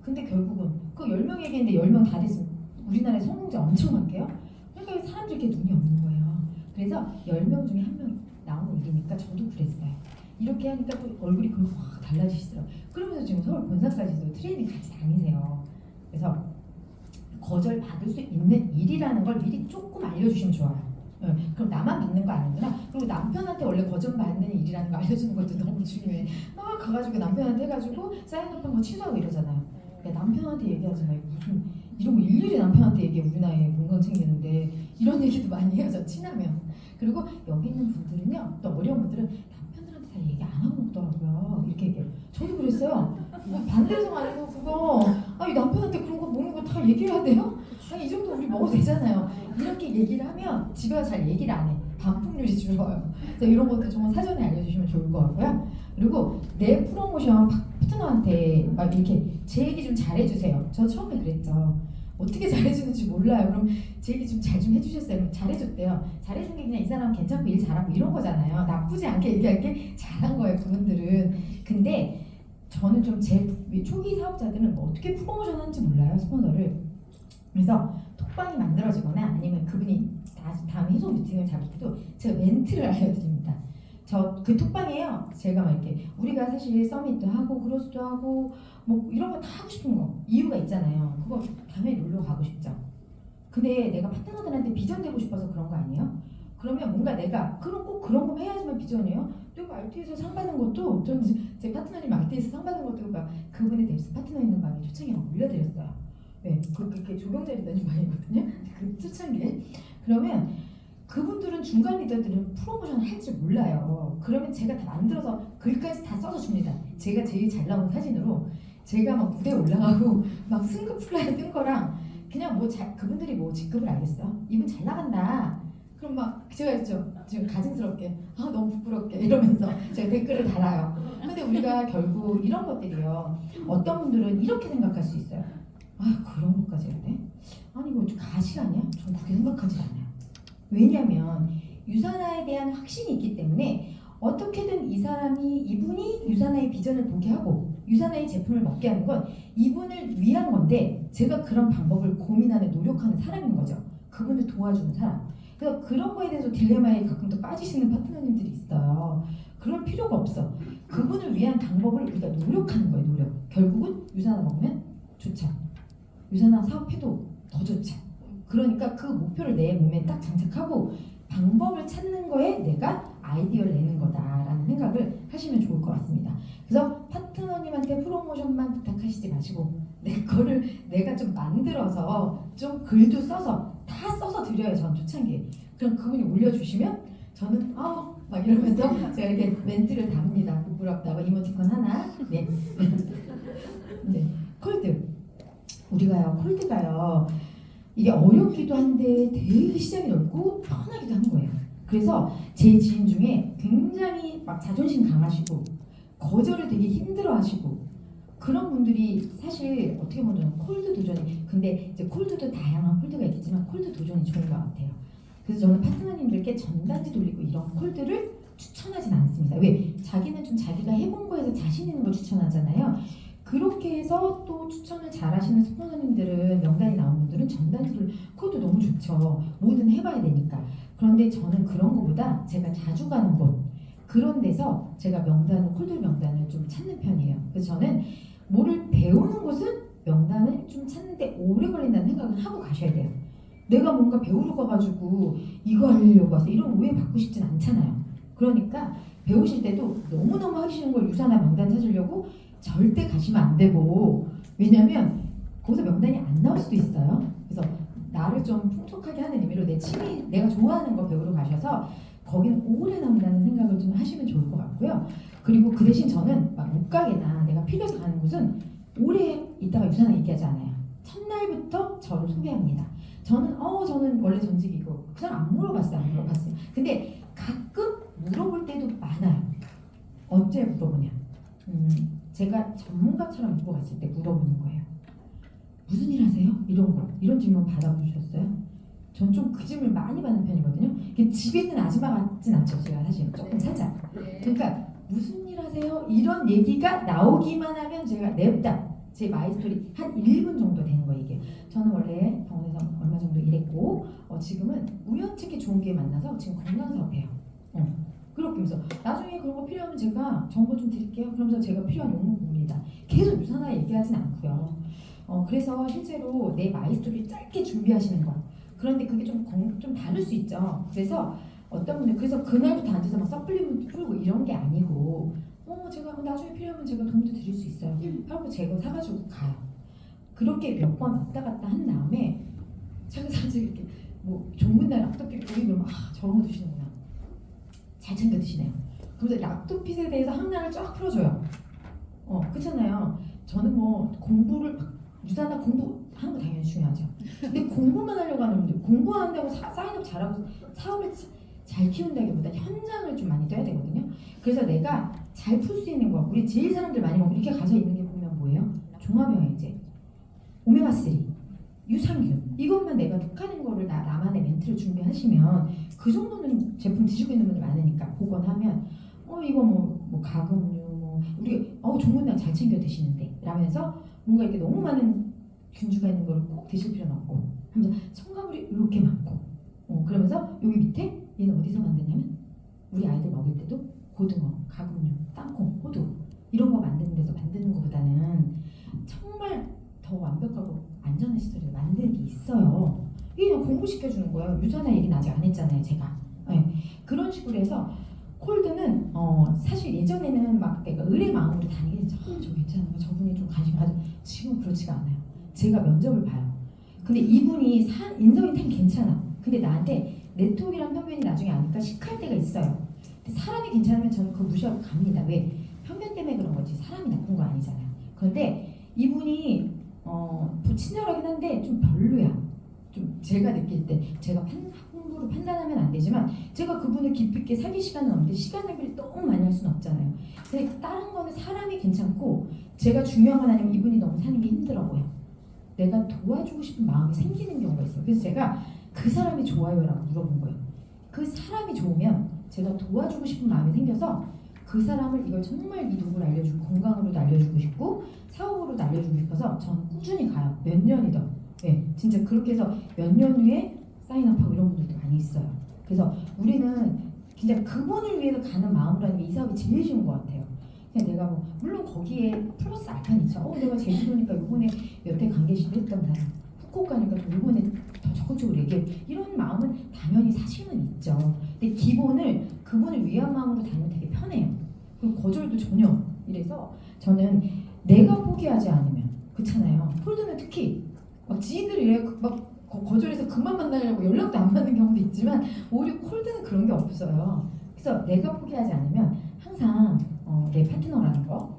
S1: 근데 결국은 그 10명 얘기했는데 10명 다 됐으면 우리나라에 성공자 엄청 많게요. 그러니까 사람들이 이렇게 눈이 없는 거예요. 그래서 10명 중에 한 명 나오는 일이니까 저도 그랬어요. 이렇게 하니까 또 얼굴이 금방 확 달라지시더라고요. 그러면서 지금 서울 본사까지도 트레이닝 같이 다니세요. 그래서 거절 받을 수 있는 일이라는 걸 미리 조금 알려주시면 좋아요. 그럼 나만 받는 거 아니구나. 그리고 남편한테 원래 거절 받는 일이라는 거 알려주는 것도 너무 중요해. 막 가가지고 남편한테 해가지고 사인업한 거 취소하고 이러잖아요. 그러니까 남편한테 얘기하지 말고 무슨 이런 거 일일이 남편한테 얘기해. 우리 나이 건강 챙기는데 이런 얘기도 많이 해요. 저 친하면. 그리고 여기 있는 분들은요, 또 어려운 분들은 남편들한테 다 얘기 안 하고 먹더라고요. 이렇게 얘기해요. 저도 그랬어요. 반대성 아니고 그거 이 남편한테 그런 거 먹는 거 다 얘기해야 돼요? 이 정도 우리 먹어도 되잖아요. 이렇게 얘기를 하면 집에 가서 잘 얘기를 안 해. 반품률이 줄어요. 그래서 이런 것도 정말 사전에 알려주시면 좋을 것 같고요. 그리고 내 프로모션 파트너한테 막 이렇게 제 얘기 좀 잘해주세요. 저 처음에 그랬죠. 어떻게 잘해주는지 몰라요. 그럼 제 얘기 좀 잘 좀 해주셨어요. 그럼 잘해줬대요. 잘해준 게 그냥 이 사람 괜찮고 일 잘하고 이런 거잖아요. 나쁘지 않게 얘기할 게 잘한 거예요. 그분들은. 근데 저는 좀 제 초기 사업자들은 뭐 어떻게 프로모션 하는지 몰라요. 스포너를. 그래서 톡방이 만들어지거나 아니면 그분이 다음 희소 미팅을 잡을 때도 제가 멘트를 알려드립니다. 저 그 톡방에요. 제가 막 이렇게 우리가 사실 서밋도 하고 크로스도 하고 뭐 이런 거 다 하고 싶은 거 이유가 있잖아요. 그거 당연히 놀러 가고 싶죠. 근데 내가 파트너들한테 비전 되고 싶어서 그런 거 아니에요? 그러면 뭔가 내가 꼭 그런 거 해야지만 비전이에요? 내가 RT에서 상 받은 것도 저는 제 파트너님 RT에서 상 받은 것도 막 그분에 대해서 파트너 있는 방에 초창기에 막 올려드렸어요. 네, 그렇게 조경자리다니 방이거든요. 그 초창기에. 그러면 그분들은 중간 리더들은 프로모션을 할 줄 몰라요. 그러면 제가 다 만들어서 글까지 다 써서 줍니다. 제가 제일 잘 나온 사진으로 제가 막 무대에 올라가고 막 승급 플라이 뜬 거랑 그냥 그분들이 뭐 직급을 알겠어? 이분 잘 나간다. 그럼 막 제가 있죠. 지금 가증스럽게 너무 부끄럽게 이러면서 제가 댓글을 달아요. 근데 우리가 결국 이런 것들이요. 어떤 분들은 이렇게 생각할 수 있어요. 그런 것까지 해야 돼? 아니 이거 가식 아니야? 전 그렇게 생각하지 않아요. 왜냐면 유산화에 대한 확신이 있기 때문에 어떻게든 이 사람이 이분이 유사나의 비전을 보게 하고 유사나의 제품을 먹게 하는 건 이분을 위한 건데 제가 그런 방법을 고민하는 노력하는 사람인 거죠. 그분을 도와주는 사람. 그래서 그런 거에 대해서 딜레마에 가끔 또 빠지시는 파트너님들이 있어요. 그럴 필요가 없어. 그분을 위한 방법을 우리가 노력하는 거예요. 노력. 결국은 유산화 먹으면 좋죠. 유산화 사업해도 더 좋죠. 그러니까 그 목표를 내 몸에 딱 장착하고 방법을 찾는 거에 내가 아이디어를 내는 거다라는 생각을 하시면 좋을 것 같습니다. 그래서 파트너님한테 프로모션만 부탁하시지 마시고 내 거를 내가 좀 만들어서 좀 글도 써서 다 써서 드려요. 전 초창기에. 그럼 그분이 올려주시면 저는 막 이러면서 제가 이렇게 멘트를 답니다. 부끄럽다고 이모티콘 하나. 네. 네. 콜드. 우리가요 콜드가요 이게 어렵기도 한데 되게 시장이 넓고 편하기도 한 거예요. 그래서 제 지인 중에 굉장히 막 자존심 강하시고 거절을 되게 힘들어하시고 그런 분들이 사실 어떻게 보면 콜드 도전이 근데 이제 콜드도 다양한 콜드가 있겠지만 콜드 도전이 좋은 것 같아요. 그래서 저는 파트너님들께 전단지 돌리고 이런 콜드를 추천하진 않습니다. 왜? 자기는 좀 자기가 해본 거에서 자신 있는 걸 추천하잖아요. 그렇게 해서 또 추천을 잘 하시는 스포너님들은 명단이 나온 분들은 전단지를 콜드 너무 좋죠. 뭐든 해봐야 되니까. 그런데 저는 그런 거보다 제가 자주 가는 곳 그런 데서 제가 명단을 콜드 명단을 좀 찾는 편이에요. 그래서 저는 뭐를 배우는 곳은 명단을 좀 찾는데 오래 걸린다는 생각을 하고 가셔야 돼요. 내가 뭔가 배우러 가가지고 이거 하려고 와서 이런 오해 받고 싶진 않잖아요. 그러니까 배우실 때도 너무너무 하기 싫은 걸 유사나 명단 찾으려고 절대 가시면 안 되고 왜냐면 거기서 명단이 안 나올 수도 있어요. 그래서 나를 좀 풍족하게 하는 의미로 내 취미 내가 좋아하는 거 배우러 가셔서 거기는 오래 남는다는 생각을 좀 하시면 좋을 것 같고요. 그리고 그 대신 저는 막 옷가게나 내가 필요해서 가는 곳은 오래 있다가 유사나 얘기하지 않아요. 첫날부터 저를 소개합니다. 저는 원래 전직이고 그냥 안 물어봤어요. 근데 가끔 물어볼 때도 많아요. 언제 물어보냐? 제가 전문가처럼 입고 갔을 때 물어보는 거예요. 무슨 일 하세요? 이런 질문 받아보셨어요? 전 좀 그 질문 많이 받는 편이거든요. 집에 있는 아줌마 같진 않죠. 제가 사실 조금 살짝. 그러니까 무슨 일 하세요? 이런 얘기가 나오기만 하면 제가 냅다 제 마이스토리 한 1분 정도 되는 거예요. 이게 저는 원래 병원에서 얼마 정도 일했고 지금은 우연찮게 좋은 게 만나서 지금 건강사업해요. 그렇게 하면서 나중에 그런 거 필요하면 제가 정보 좀 드릴게요. 그러면서 제가 필요한 용무 봅니다. 계속 유사나 얘기하진 않고요. 그래서 실제로 내 마이스토리 짧게 준비하시는 거. 그런데 그게 좀 다를 수 있죠. 그래서 어떤 분들 그래서 그날부터 앉아서 막 서플리먼트 풀고 이런 게 아니고 제가 나중에 필요하면 제가 도움도 드릴 수 있어요. 하고 제가 사가지고 가요. 그렇게 몇 번 왔다 갔다 한 다음에 제가 사실 이렇게 뭐 좋은 날 락토핏 보이면 저런 거 드시는구나. 잘 챙겨 드시네요. 그래서 락토핏에 대해서 항난을 쫙 풀어줘요. 그렇잖아요. 저는 뭐 공부를 유사나 공부하는 거 당연히 중요하죠. 근데 공부만 하려고 하는 분들 공부한다고 사인업 잘하고 사업을 잘 키운다기보다 현장을 좀 많이 떠야 되거든요. 그래서 내가 잘 풀 수 있는 거 우리 제일 사람들 많이 먹는 이렇게 가서 있는 게 보면 뭐예요? 종합영양제, 오메가3, 유산균 이것만 내가 독하는 거를 나만의 멘트를 준비하시면 그 정도는 제품 드시고 있는 분들 많으니까 복원하면 이거 뭐 가금류 우리 좋은 날 잘 챙겨 드시는데 라면서 뭔가 이렇게 너무 많은 균주가 있는 거를 꼭 드실 필요는 없고 하면서 첨가물이 이렇게 많고 그러면서 여기 밑에 얘는 어디서 만드냐면 우리 아이들 먹을 때도 고등어, 가금류, 땅콩, 호두 이런 거 만드는 데서 만드는 것보다는 정말 더 완벽하고 안전한 시설을 만드는 게 있어요. 이게 그냥 공부시켜주는 거예요. 유산화 얘기는 아직 안 했잖아요. 제가 그런 식으로 해서 콜드는 사실 예전에는 막 내가 의뢰 마음으로 다니긴 저 괜찮은 거 저분이 좀 관심 가져 지금 그렇지가 않아요. 제가 면접을 봐요. 근데 이분이 인성이 참 괜찮아. 근데 나한테 네트워크라는 편견이 나중에 아니까 시크할 때가 있어요. 근데 사람이 괜찮으면 저는 그거 무시하고 갑니다. 왜? 편견 때문에 그런 거지 사람이 나쁜 거 아니잖아요. 그런데 이분이 친절하긴 한데 좀 별로야. 좀 제가 느낄 때 제가 함부로 판단하면 안 되지만 제가 그분을 깊이 있게 사귈 시간은 없는데 시간 낭비를 너무 많이 할 수는 없잖아요. 근데 다른 거는 사람이 괜찮고 제가 중요한 건 아니면 이분이 너무 사는 게 힘들어 보여. 내가 도와주고 싶은 마음이 생기는 경우가 있어요. 그래서 제가 그 사람이 좋아요라고 물어본 거예요. 그 사람이 좋으면 제가 도와주고 싶은 마음이 생겨서 그 사람을 이걸 정말 이 도구를 알려주고 건강으로도 알려주고 싶고 사업으로도 알려주고 싶어서 저는 꾸준히 가요. 몇 년이든. 네, 진짜 그렇게 해서 몇 년 후에 사인업하고 이런 분들도 많이 있어요. 그래서 우리는 진짜 그분을 위해서 가는 마음으로 하는 게 이 사업이 제일 쉬운 것 같아요. 그냥 내가 뭐 물론 거기에 플러스 알파는 있죠. 내가 제주도니까 이번에 여태 간 계시도 했던 사람 후쿠오카니까 또 이번에 더 적극적으로 얘기해 이런 마음은 당연히 사실은 있죠. 근데 기본을 그분을 위한 마음으로 다니면 되게 편해요. 그리고 거절도 전혀. 이래서 저는 내가 포기하지 않으면 그렇잖아요. 폴드는 특히 막 지인들이 이래 막 거절해서 그만 만나려고 연락도 안 받는 경우도 있지만 오히려 콜드는 그런 게 없어요. 그래서 내가 포기하지 않으면 항상 내 파트너라는 거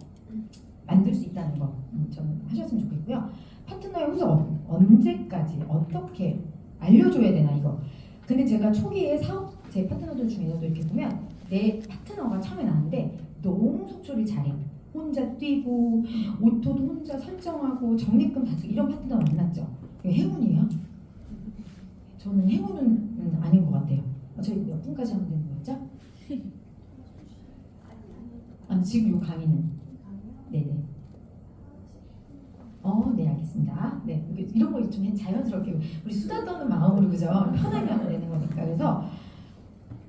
S1: 만들 수 있다는 거 저는 하셨으면 좋겠고요. 파트너의 후속 언제까지 어떻게 알려줘야 되나 이거. 근데 제가 초기에 사업 제 파트너들 중에서도 이렇게 보면 내 파트너가 처음에 나왔는데 너무 속초를 잘해. 혼자 뛰고 오토도 혼자 설정하고 적립금 다 쓰고 이런 파트너 만났죠. 이게 행운이에요? 저는 행운은 아닌 것 같아요. 저희 몇 분까지 하면 되는 거죠? 지금 요 강의는 네네. 네 알겠습니다. 네 이런 거 좀 자연스럽게 우리 수다 떠는 마음으로 그죠? 편하게 하면 되는 거니까. 그래서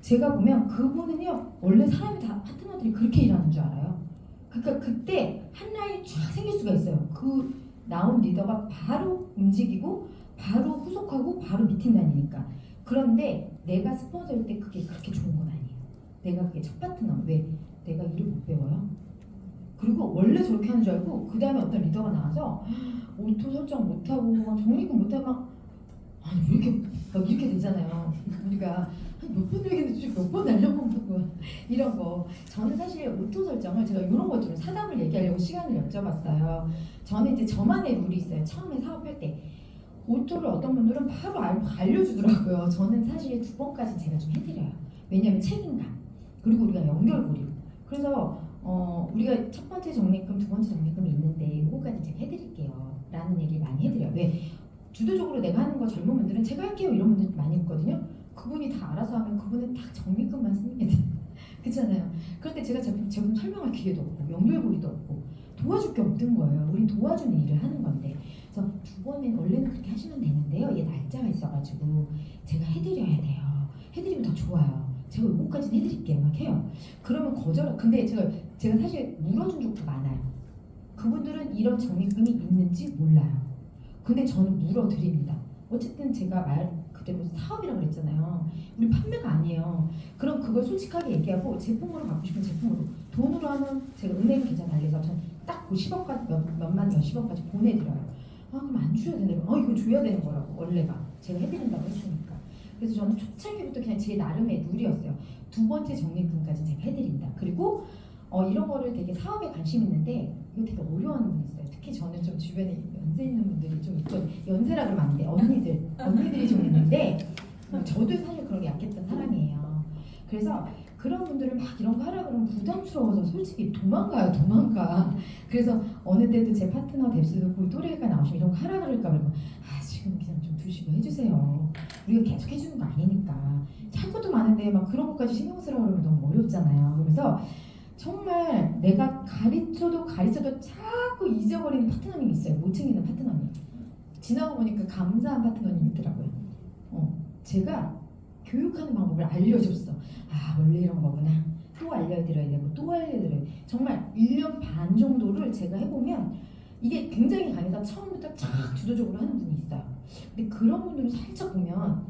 S1: 제가 보면 그분은요 원래 사람이 다 파트너들이 그렇게 일하는 줄 알아요. 그러니까 그때 한 라인이 쫙 생길 수가 있어요. 그 나온 리더가 바로 움직이고 바로 후속하고 바로 미팅 다니니까. 그런데 내가 스폰서일 때 그게 그렇게 좋은 건 아니에요. 내가 그게 첫 파트너. 왜? 내가 일을 못 배워요. 그리고 원래 저렇게 하는 줄 알고 그 다음에 어떤 리더가 나와서 오토 설정 못하고 막 적립금 못하고 막 아니 왜 이렇게 막 이렇게 되잖아요. 우리가 몇 번 얘기했는데 몇 번 날려먹고 이런 거. 저는 사실 오토 설정을 제가 이런 것 좀 사담을 얘기하려고 시간을 여쭤봤어요. 저는 이제 저만의 룰이 있어요. 처음에 사업할 때 오토를 어떤 분들은 바로 알려주더라고요. 저는 사실 2번까지 제가 좀 해드려요. 왜냐하면 책임감 그리고 우리가 연결고리. 그래서 우리가 첫 번째 적립금, 두 번째 적립금이 있는데 이거까지 제가 해드릴게요 라는 얘기를 많이 해드려요. 왜? 주도적으로 내가 하는 거 젊은 분들은 제가 할게요 이런 분들 많이 있거든요. 그분이 다 알아서 하면 그분은 다 적립금만 쓰는 게 돼요. 그렇잖아요. 그런데 제가 제품 설명할 기회도 없고 연결고리도 없고 도와줄 게 없는 거예요. 우린 도와주는 일을 하는 건데. 그래서 두 번엔 원래는 그렇게 하시면 되는데요. 얘 날짜가 있어가지고 제가 해드려야 돼요. 해드리면 더 좋아요. 제가 요거까지는 해드릴게요. 막 해요. 그러면 거절. 근데 제가 사실 물어준 적도 많아요. 그분들은 이런 적립금이 있는지 몰라요. 근데 저는 물어드립니다. 어쨌든 제가 말 그대로 사업이라고 그랬잖아요. 우리 판매가 아니에요. 그럼 그걸 솔직하게 얘기하고 제품으로 갖고 싶은 제품으로 돈으로 하면 제가 은행 계좌 달래서 전딱 10억까지 몇만 몇십억까지 보내드려요. 그럼 안 줘야 되네. 이거 줘야 되는 거라고 원래가 제가 해드린다고 했으니까. 그래서 저는 초창기부터 그냥 제 나름의 룰이었어요. 두 번째 적립금까지 제가 해드린다. 그리고 이런 거를 되게 사업에 관심 있는데 이거 되게 어려워하는 분이 있어요. 특히 저는 좀 주변에 연세 있는 분들이 좀 있거든요. 연세라 그러면 안 돼. 언니들이 좀 있는데 저도 사실 그런 게 약했던 사람이에요. 그래서 그런 분들은 막 이런 거 하라 그러면 부담스러워서 솔직히 도망가. 그래서 어느 때도 제 파트너 뎁스도 그 또래가 나오시면 이런 거 하라 그럴까 그러면 지금 그냥 좀 두시고 해주세요. 우리가 계속 해주는 거 아니니까. 할 것도 많은데 막 그런 것까지 신경 쓰라 그러면 너무 어렵잖아요. 그래서 정말 내가 가르쳐도 자꾸 잊어버리는 파트너님이 있어요. 못 챙기는 파트너님. 지나고 보니까 감사한 파트너님이 있더라고요. 제가 교육하는 방법을 알려줬어. 원래 이런 거구나. 또 알려드려야 되고 또 알려드려야 돼. 정말 1년 반 정도를 제가 해보면 이게 굉장히 강해서 처음부터 쫙 주도적으로 하는 분이 있어요. 근데 그런 분들은 살짝 보면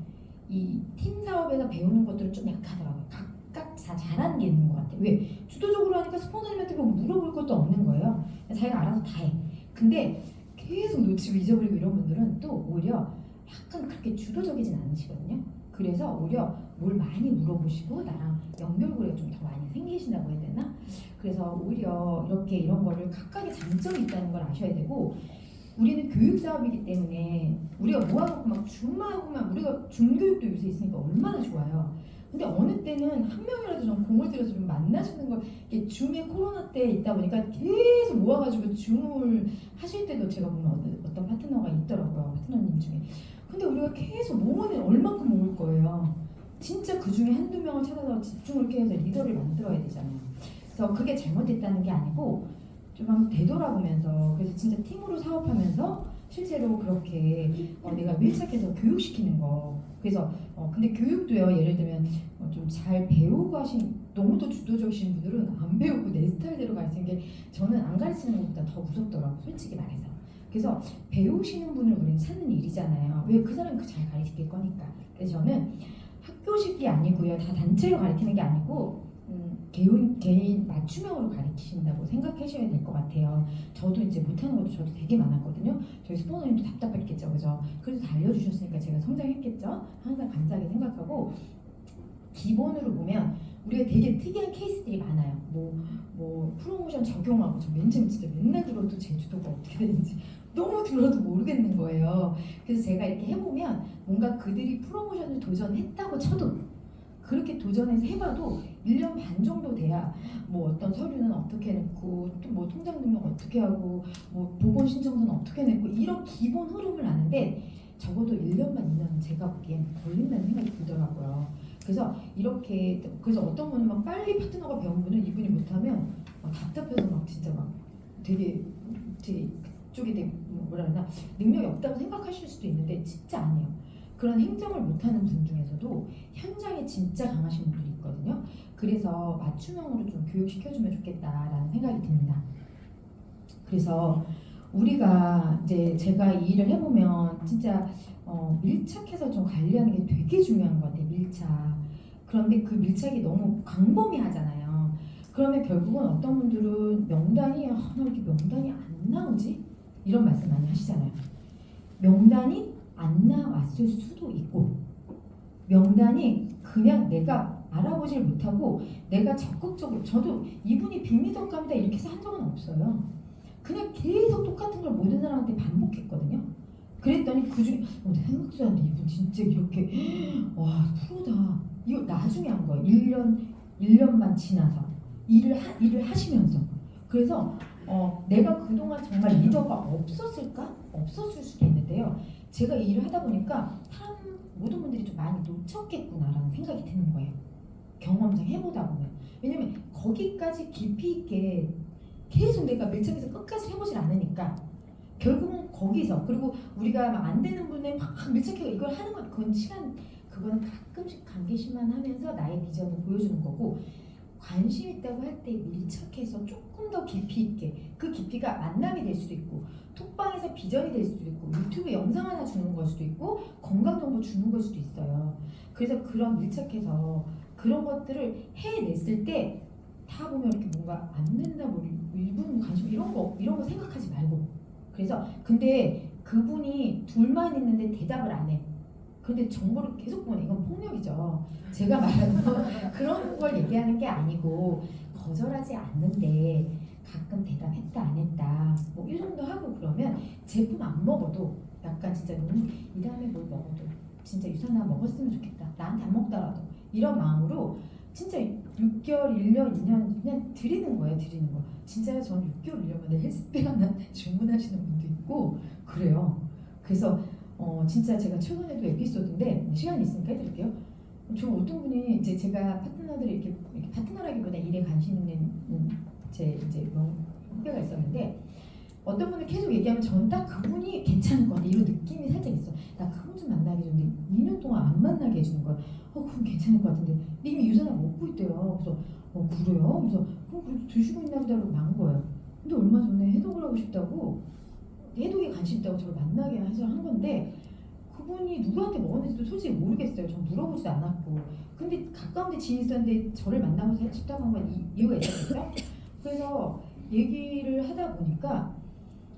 S1: 이 팀 사업에서 배우는 것들은 좀 약하더라고요. 각각 다 잘하는 게 있는 것 같아요. 왜? 주도적으로 하니까 스폰서님한테 뭐 물어볼 것도 없는 거예요. 자기가 알아서 다 해. 근데 계속 놓치고 잊어버리고 이런 분들은 또 오히려 약간 그렇게 주도적이진 않으시거든요. 그래서 오히려 뭘 많이 물어보시고 나랑 연결고리가 좀 더 많이 생기신다고 해야 되나? 그래서 오히려 이런 거를 각각의 장점이 있다는 걸 아셔야 되고, 우리는 교육 사업이기 때문에 우리가 모아놓고 막 줌하고만, 우리가 줌교육도 요새 있으니까 얼마나 좋아요. 근데 어느 때는 한 명이라도 좀 공을 들여서 좀 만나시는 걸, 이게 줌에 코로나 때 있다 보니까 계속 모아가지고 줌을 하실 때도 제가 보면 어떤 파트너가 있더라고요. 파트너님 중에. 근데 우리가 계속 모으면 얼만큼 모을 거예요. 진짜 그 중에 한두 명을 찾아서 집중을 이렇게 해서 리더를 만들어야 되잖아요. 그래서 그게 잘못됐다는 게 아니고 좀 한번 되돌아보면서, 그래서 진짜 팀으로 사업하면서 실제로 그렇게 내가 밀착해서 교육시키는 거. 그래서 근데 교육도요, 예를 들면 좀 잘 배우고 하신, 너무 더 주도적이신 분들은 안 배우고 내 스타일대로 가르치는 게 저는 안 가르치는 것보다 더 무섭더라고, 솔직히 말해서. 그래서 배우시는 분을 우리는 찾는 일이잖아요. 왜? 그 사람이 잘 가르칠 거니까. 그래서 저는 학교식이 아니고요, 다 단체로 가르치는 게 아니고 개인 맞춤형으로 가르치신다고 생각하셔야 될 것 같아요. 저도 이제 못하는 것도 저도 되게 많았거든요. 저희 스포너님도 답답했겠죠, 그죠? 그래도 다 알려주셨으니까 제가 성장했겠죠. 항상 감사하게 생각하고, 기본으로 보면 우리가 되게 특이한 케이스들이 많아요. 뭐 프로모션 적용하고, 저 맨 처음 진짜 맨날 들어도 제주도가 어떻게 되는지 너무 들어도 모르겠는 거예요. 그래서 제가 이렇게 해보면 뭔가 그들이 프로모션을 도전했다고 쳐도, 그렇게 도전해서 해봐도 1년 반 정도 돼야 뭐 어떤 서류는 어떻게 냈고, 또 뭐 통장 등록 어떻게 하고, 뭐 보건 신청서는 어떻게 냈고, 이런 기본 흐름을 아는데 적어도 1년만 2년 제가 보기엔 걸린다는 생각이 들더라고요. 그래서 이렇게, 그래서 어떤 분은 막 빨리 파트너가 배운 분은 이분이 못하면 막 답답해서 막 진짜 막 되게 그쪽에 되게 뭐라 그러나 능력이 없다고 생각하실 수도 있는데 진짜 아니에요. 그런 행정을 못하는 분 중에서도 현장에 진짜 강하신 분들이 있거든요. 그래서 맞춤형으로 좀 교육시켜주면 좋겠다라는 생각이 듭니다. 그래서 우리가 이제 제가 이 일을 해보면 진짜 밀착해서 좀 관리하는 게 되게 중요한 것 같아요. 밀착. 그런데 그 밀착이 너무 광범위하잖아요. 그러면 결국은 어떤 분들은 명단이 나 왜 이렇게 명단이 안 나오지? 이런 말씀 많이 하시잖아요. 명단이 안 나왔을 수도 있고, 명단이 그냥 내가 알아보질 못하고 내가 적극적으로, 저도 이분이 빅리더감이다 이렇게 해서 한 적은 없어요. 그냥 계속 똑같은 걸 모든 사람한테 반복했거든요. 그랬더니 그중에 내가 생각도 이분 진짜 이렇게 와 프로다. 이거 나중에 한 거예요. 1년만 지나서 일을 하시면서. 그래서 내가 그동안 정말 리더가 없었을까? 없었을 수도 있는데요. 제가 이 일을 하다 보니까 모든 분들이 좀 많이 놓쳤겠구나라는 생각이 드는 거예요. 경험상 해보다 보면. 왜냐면 거기까지 깊이 있게 계속 내가 밀착해서 끝까지 해보질 않으니까 결국은 거기서, 그리고 우리가 막 안 되는 분에 막 밀착해서 이걸 하는 건 그거는 가끔씩 관계심만 하면서 나의 비전을 보여주는 거고, 관심 있다고 할 때 밀착해서 조금 더 깊이 있게, 그 깊이가 만남이 될 수도 있고, 톡방에서 비전이 될 수도 있고, 유튜브 영상 하나 주는 걸 수도 있고, 건강 정보 주는 걸 수도 있어요. 그래서 그런 밀착해서 그런 것들을 해냈을 때 다 보면 이렇게 뭔가 안 된다, 뭐 일본 관심 이런 거 생각하지 말고. 그래서 근데 그분이 둘만 있는데 대답을 안 해. 근데 정보를 계속 보내. 이건 폭력이죠. 제가 말하는 건 그런 걸 얘기하는 게 아니고, 거절하지 않는데 가끔 대답했다 안 했다 뭐 이 정도 하고, 그러면 제품 안 먹어도 약간 진짜 너무 이 다음에 뭘 먹어도 진짜 유산나 먹었으면 좋겠다, 나한테 안 먹더라도, 이런 마음으로 진짜 6개월, 1년, 2년 그냥 드리는 거예요. 드리는 거. 진짜 저는 6개월, 1년 만에 헬스백 하나 주문하시는 분도 있고 그래요. 그래서 진짜 제가 최근에도 에피소드인데 시간이 있으니까 해드릴게요. 저 어떤 분이 이제 제가 파트너들이 이렇게 파트너라기보다 일에 관심 있는 제 이제 후배가 있었는데, 어떤 분을 계속 얘기하면 저는 딱 그분이 괜찮을 것 같아 이런 느낌이 살짝 있어. 나 그분 좀 만나게 해주는데 2년 동안 안 만나게 해주는 거야. 그분 괜찮을 것 같은데 이미 유산을 먹고 있대요. 그래서 그래요? 그래서 그럼 그렇게 드시고 있나 보다고 만 거예요. 근데 얼마 전에 해독을 하고 싶다고, 해독에 관심 있다고 저를 만나게 해서 한 건데, 그분이 누구한테 먹었는지도 솔직히 모르겠어요. 전 물어보지도 않았고. 근데 가까운 데 지인이 있었는데 저를 만나고 싶다고 한 건 이유가 있었겠죠? 그래서 얘기를 하다 보니까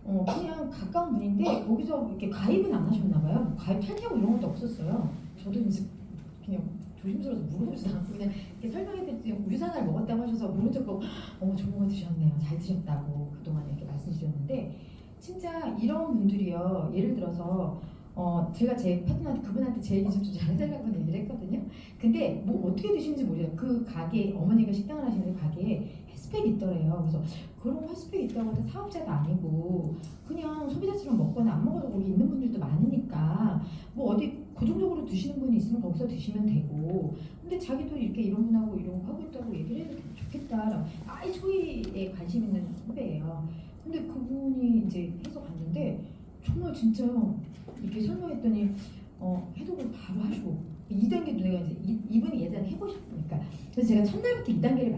S1: 그냥 가까운 분인데 거기서 이렇게 가입은 안 하셨나 봐요. 가입 탈퇴하고 이런 것도 없었어요. 저도 이제 그냥 조심스러워서 물어보지도 않고 그냥 이렇게 설명해드렸더니 유산알 먹었다고 하셔서 모른 척하고 좋은 거 드셨네요. 잘 드셨다고 그동안 이렇게 말씀드렸는데, 진짜 이런 분들이요. 예를 들어서 제가 제 파트너한테 그분한테 제 얘기 좀 잘해달라고 얘기를 했거든요. 근데 뭐 어떻게 드시는지 모르겠어요. 그 가게, 어머니가 식당을 하시는 가게에 헬스팩이 있더래요. 그래서 그런 헬스팩이 있다고 해서 사업자도 아니고 그냥 소비자처럼 먹거나 안 먹어도 거기 있는 분들도 많으니까 뭐 어디 고정적으로 드시는 분이 있으면 거기서 드시면 되고, 근데 자기도 이렇게 이런 분하고 이런 거 하고 있다고 얘기를 해도 좋겠다. 아이 초이에 관심 있는 후배예요. 근데 그분이 이제 해서 갔는데 정말 진짜 이렇게 설명했더니 해독을 바로 하시고 2단계도 내가 이제 이분이 예전에 해보셨으니까 그래서 제가 첫날부터 2단계를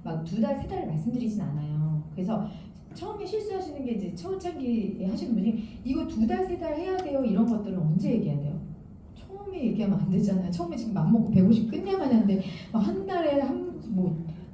S1: 막 2달, 3달을 말씀드리진 않아요. 그래서 처음에 실수하시는 게 이제 초창기에 하시는 분이 이거 2달, 3달 해야 돼요. 이런 것들은 언제 얘기해야 돼요? 처음에 얘기하면 안 되잖아요. 처음에 지금 맘먹고 150 끝내야만 하는데 막 한 달에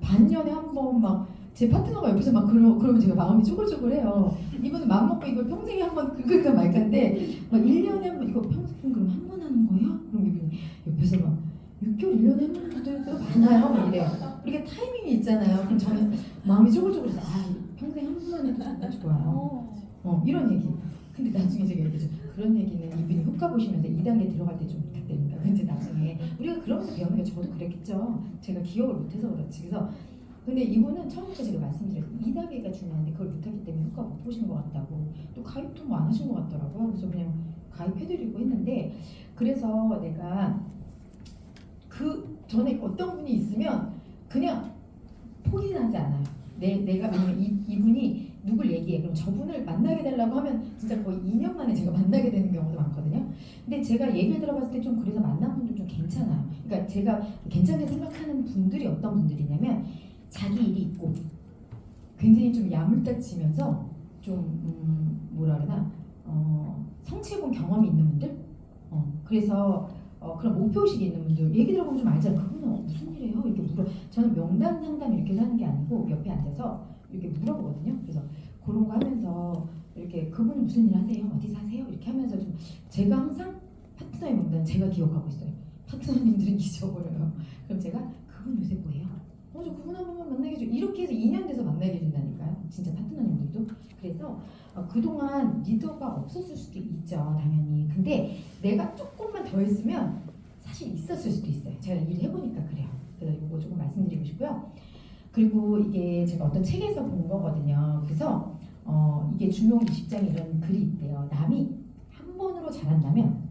S1: 반년에 한 번 막 제 파트너가 옆에서 막 그러면 제가 마음이 쪼글쪼글해요. 이분은 맘먹고 이걸 평생에 한 번 긁을까 말까인데 막 1년에 한 번 이거 평생 그럼 한 번 하는 거예요? 그럼 이분이 옆에서 막 6개월 1년에 한 번도 많아요? 막 이래요. 우리가 타이밍이 있잖아요. 그럼 저는 마음이 쪼글쪼글해서 평생 한 번만 해도 정말 좋아요. 이런 얘기. 근데 나중에 제가 얘기했죠. 그런 얘기는 이분이 효과 보시면서 2단계 들어갈 때 좀 부탁드립니다. 근데 나중에 우리가 그러면서 배우는 게 저도 그랬겠죠. 제가 기억을 못해서 그렇지. 그래서 근데 이분은 처음부터 제가 말씀드렸어요. 2단계가 중요한데 그걸 못하기 때문에 효과 못 보신 것 같다고. 또 가입도 뭐 안 하신 것 같더라고요. 그래서 그냥 가입해드리고 했는데 그래서 내가 그 전에 어떤 분이 있으면 그냥 포기는 하지 않아요. 내가 왜냐면 이분이 누굴 얘기해. 그럼 저분을 만나게 달라고 하면 진짜 거의 2년 만에 제가 만나게 되는 경우도 많거든요. 근데 제가 얘기를 들어봤을 때 좀 그래서 만난 분들 좀 괜찮아요. 그러니까 제가 괜찮게 생각하는 분들이 어떤 분들이냐면 자기 일이 있고 굉장히 좀 야물딱지면서 좀 뭐라 그러나 성취해본 경험이 있는 분들 그래서 그런 목표의식이 있는 분들 얘기 들어보면 좀 알잖아요. 그분은 무슨 일이에요? 이렇게 물어. 저는 명단 상담 이렇게 하는 게 아니고 옆에 앉아서 이렇게 물어보거든요. 그래서 그런 거 하면서 이렇게 그분은 무슨 일 하세요? 어디 사세요? 이렇게 하면서 좀 제가 항상 파트너의 명단 제가 기억하고 있어요. 파트너님들은 잊어버려요. 그럼 제가 그분 요새 뭐예요? 저 그분 한 번만 만나게 해줘. 이렇게 해서 2년 돼서 만나게 해준다니까요. 진짜 파트너님들도. 그래서 그동안 리더가 없었을 수도 있죠. 당연히. 근데 내가 조금만 더 했으면 사실 있었을 수도 있어요. 제가 일을 해보니까 그래요. 그래서 이거 조금 말씀드리고 싶고요. 그리고 이게 제가 어떤 책에서 본 거거든요. 그래서 이게 중용 20장에 이런 글이 있대요. 남이 한 번으로 잘한다면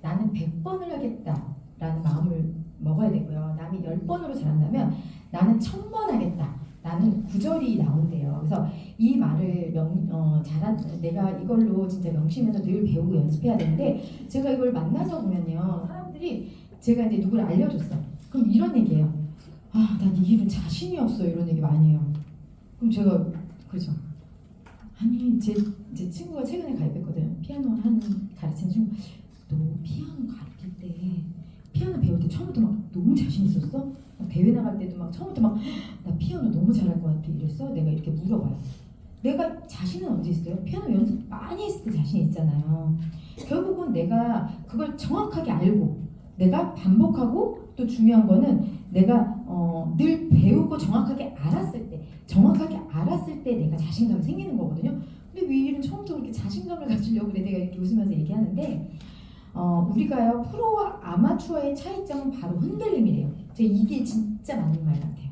S1: 나는 100번을 하겠다라는 마음을 먹어야 되고요. 남이 10번으로 잘한다면 나는 1000번 하겠다. 나는 구절이 나온대요. 그래서 이 말을 내가 이걸로 진짜 명심해서 늘 배우고 연습해야 되는데 제가 이걸 만나서 보면요. 사람들이 제가 이제 누구를 알려줬어. 그럼 이런 얘기예요. 난 이 일은 자신이 없어. 이런 얘기 많이 해요. 그럼 제가 그죠? 아니 제 친구가 최근에 가입했거든요. 피아노 가르치는 친구. 너 피아노 가르칠 때 피아노 배울 때 처음부터 막 너무 자신 있었어? 막 대회 나갈 때도 막 처음부터 막 나 피아노 너무 잘할 것 같아 이랬어? 내가 이렇게 물어봐요. 내가 자신은 언제 있어요? 피아노 연습 많이 했을 때 자신 있잖아요. 결국은 내가 그걸 정확하게 알고 내가 반복하고 또 중요한 거는 내가 늘 배우고 정확하게 알았을 때 내가 자신감이 생기는 거거든요. 근데 왜 일은 처음부터 그렇게 자신감을 가지려고 그래? 내가 이렇게 웃으면서 얘기하는데 우리가요 프로와 아마추어의 차이점은 바로 흔들림이래요. 이게 진짜 맞는 말 같아요.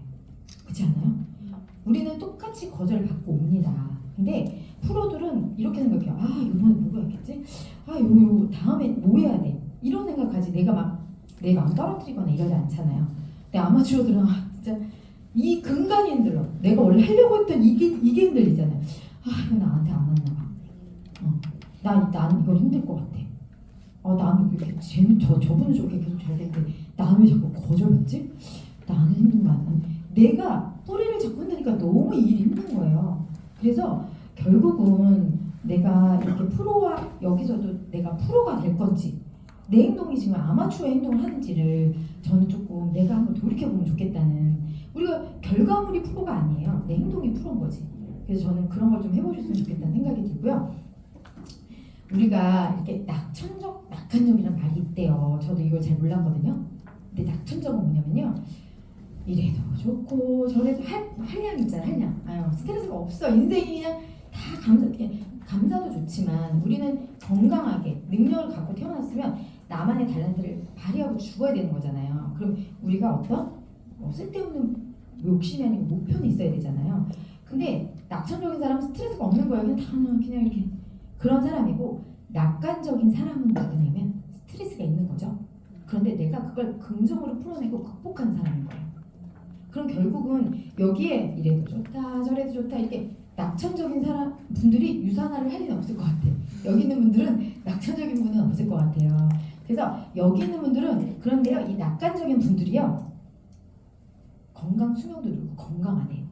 S1: 그렇지 않아요? 우리는 똑같이 거절을 받고 옵니다. 근데 프로들은 이렇게 생각해요. 이번에 뭐가 있겠지? 요 다음에 뭐 해야 돼? 이런 생각하지. 내가 막 내 마음 떨어뜨리거나 이러지 않잖아요. 근데 아마추어들은 진짜 이 근간이 흔들려. 내가 원래 하려고 했던 이게 흔들리잖아요. 이거 나한테 안 맞나 봐. 나는 이걸 힘들 것 같아. 나는 왜 이렇게 저분은 저렇게 계속 잘 되는데 나는 왜 자꾸 거절받지? 나는 힘든 거 아니야. 내가 뿌리를 잡고 한다니까 너무 이 일이 힘든 거예요. 그래서 결국은 내가 이렇게 프로와 여기서도 내가 프로가 될 건지 내 행동이 지금 아마추어 행동을 하는지를 저는 조금 내가 한번 돌이켜보면 좋겠다는. 우리가 결과물이 프로가 아니에요. 내 행동이 프로인 거지. 그래서 저는 그런 걸 좀 해보셨으면 좋겠다는 생각이 들고요. 우리가 이렇게 낙천적, 낙한적이라는 말이 있대요. 저도 이걸 잘 몰랐거든요. 근데 낙천적은 뭐냐면요. 이래도 좋고 저래도 한량 있잖아요. 한량. 스트레스가 없어. 인생이 그냥 다 감사도 좋지만 우리는 건강하게 능력을 갖고 태어났으면 나만의 탤런트를 발휘하고 죽어야 되는 거잖아요. 그럼 우리가 어떤 쓸데없는 욕심이 아니고 목표는 있어야 되잖아요. 근데 낙천적인 사람은 스트레스가 없는 거예요. 그냥 이렇게 그런 사람이고 낙관적인 사람은 누구냐면 스트레스가 있는 거죠. 그런데 내가 그걸 긍정으로 풀어내고 극복한 사람인 거예요. 그럼 결국은 여기에 이래도 좋다 저래도 좋다 이렇게 낙천적인 사람 분들이 유산화를 할 일은 없을 것 같아요. 여기 있는 분들은 낙천적인 분은 없을 것 같아요. 그래서 여기 있는 분들은 그런데요, 이 낙관적인 분들이요 건강 수명도 늘고 건강하대요.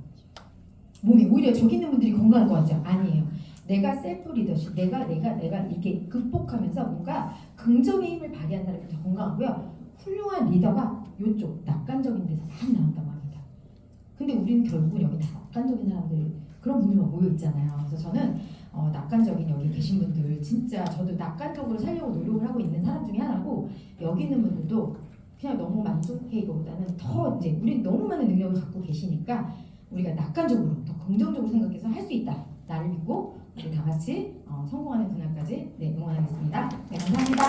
S1: 몸이 오히려 저기 있는 분들이 건강할 것 같죠? 아니에요. 내가 셀프 리더십, 내가 이렇게 극복하면서 뭔가 긍정의 힘을 발휘한 사람이 더 건강하고요. 훌륭한 리더가 이쪽 낙관적인 데서 많이 나온다고 합니다. 근데 우리는 결국은 여기 다 낙관적인 사람들 그런 분들만 모여 있잖아요. 그래서 저는 낙관적인 여기 계신 분들 진짜 저도 낙관적으로 살려고 노력을 하고 있는 사람 중에 하나고 여기 있는 분들도 그냥 너무 만족해 이거보다는 더 이제 우리 너무 많은 능력을 갖고 계시니까 우리가 낙관적으로 더 긍정적으로 생각해서 할 수 있다. 나를 믿고 우리 다 같이 성공하는 그날까지 네, 응원하겠습니다. 네, 감사합니다.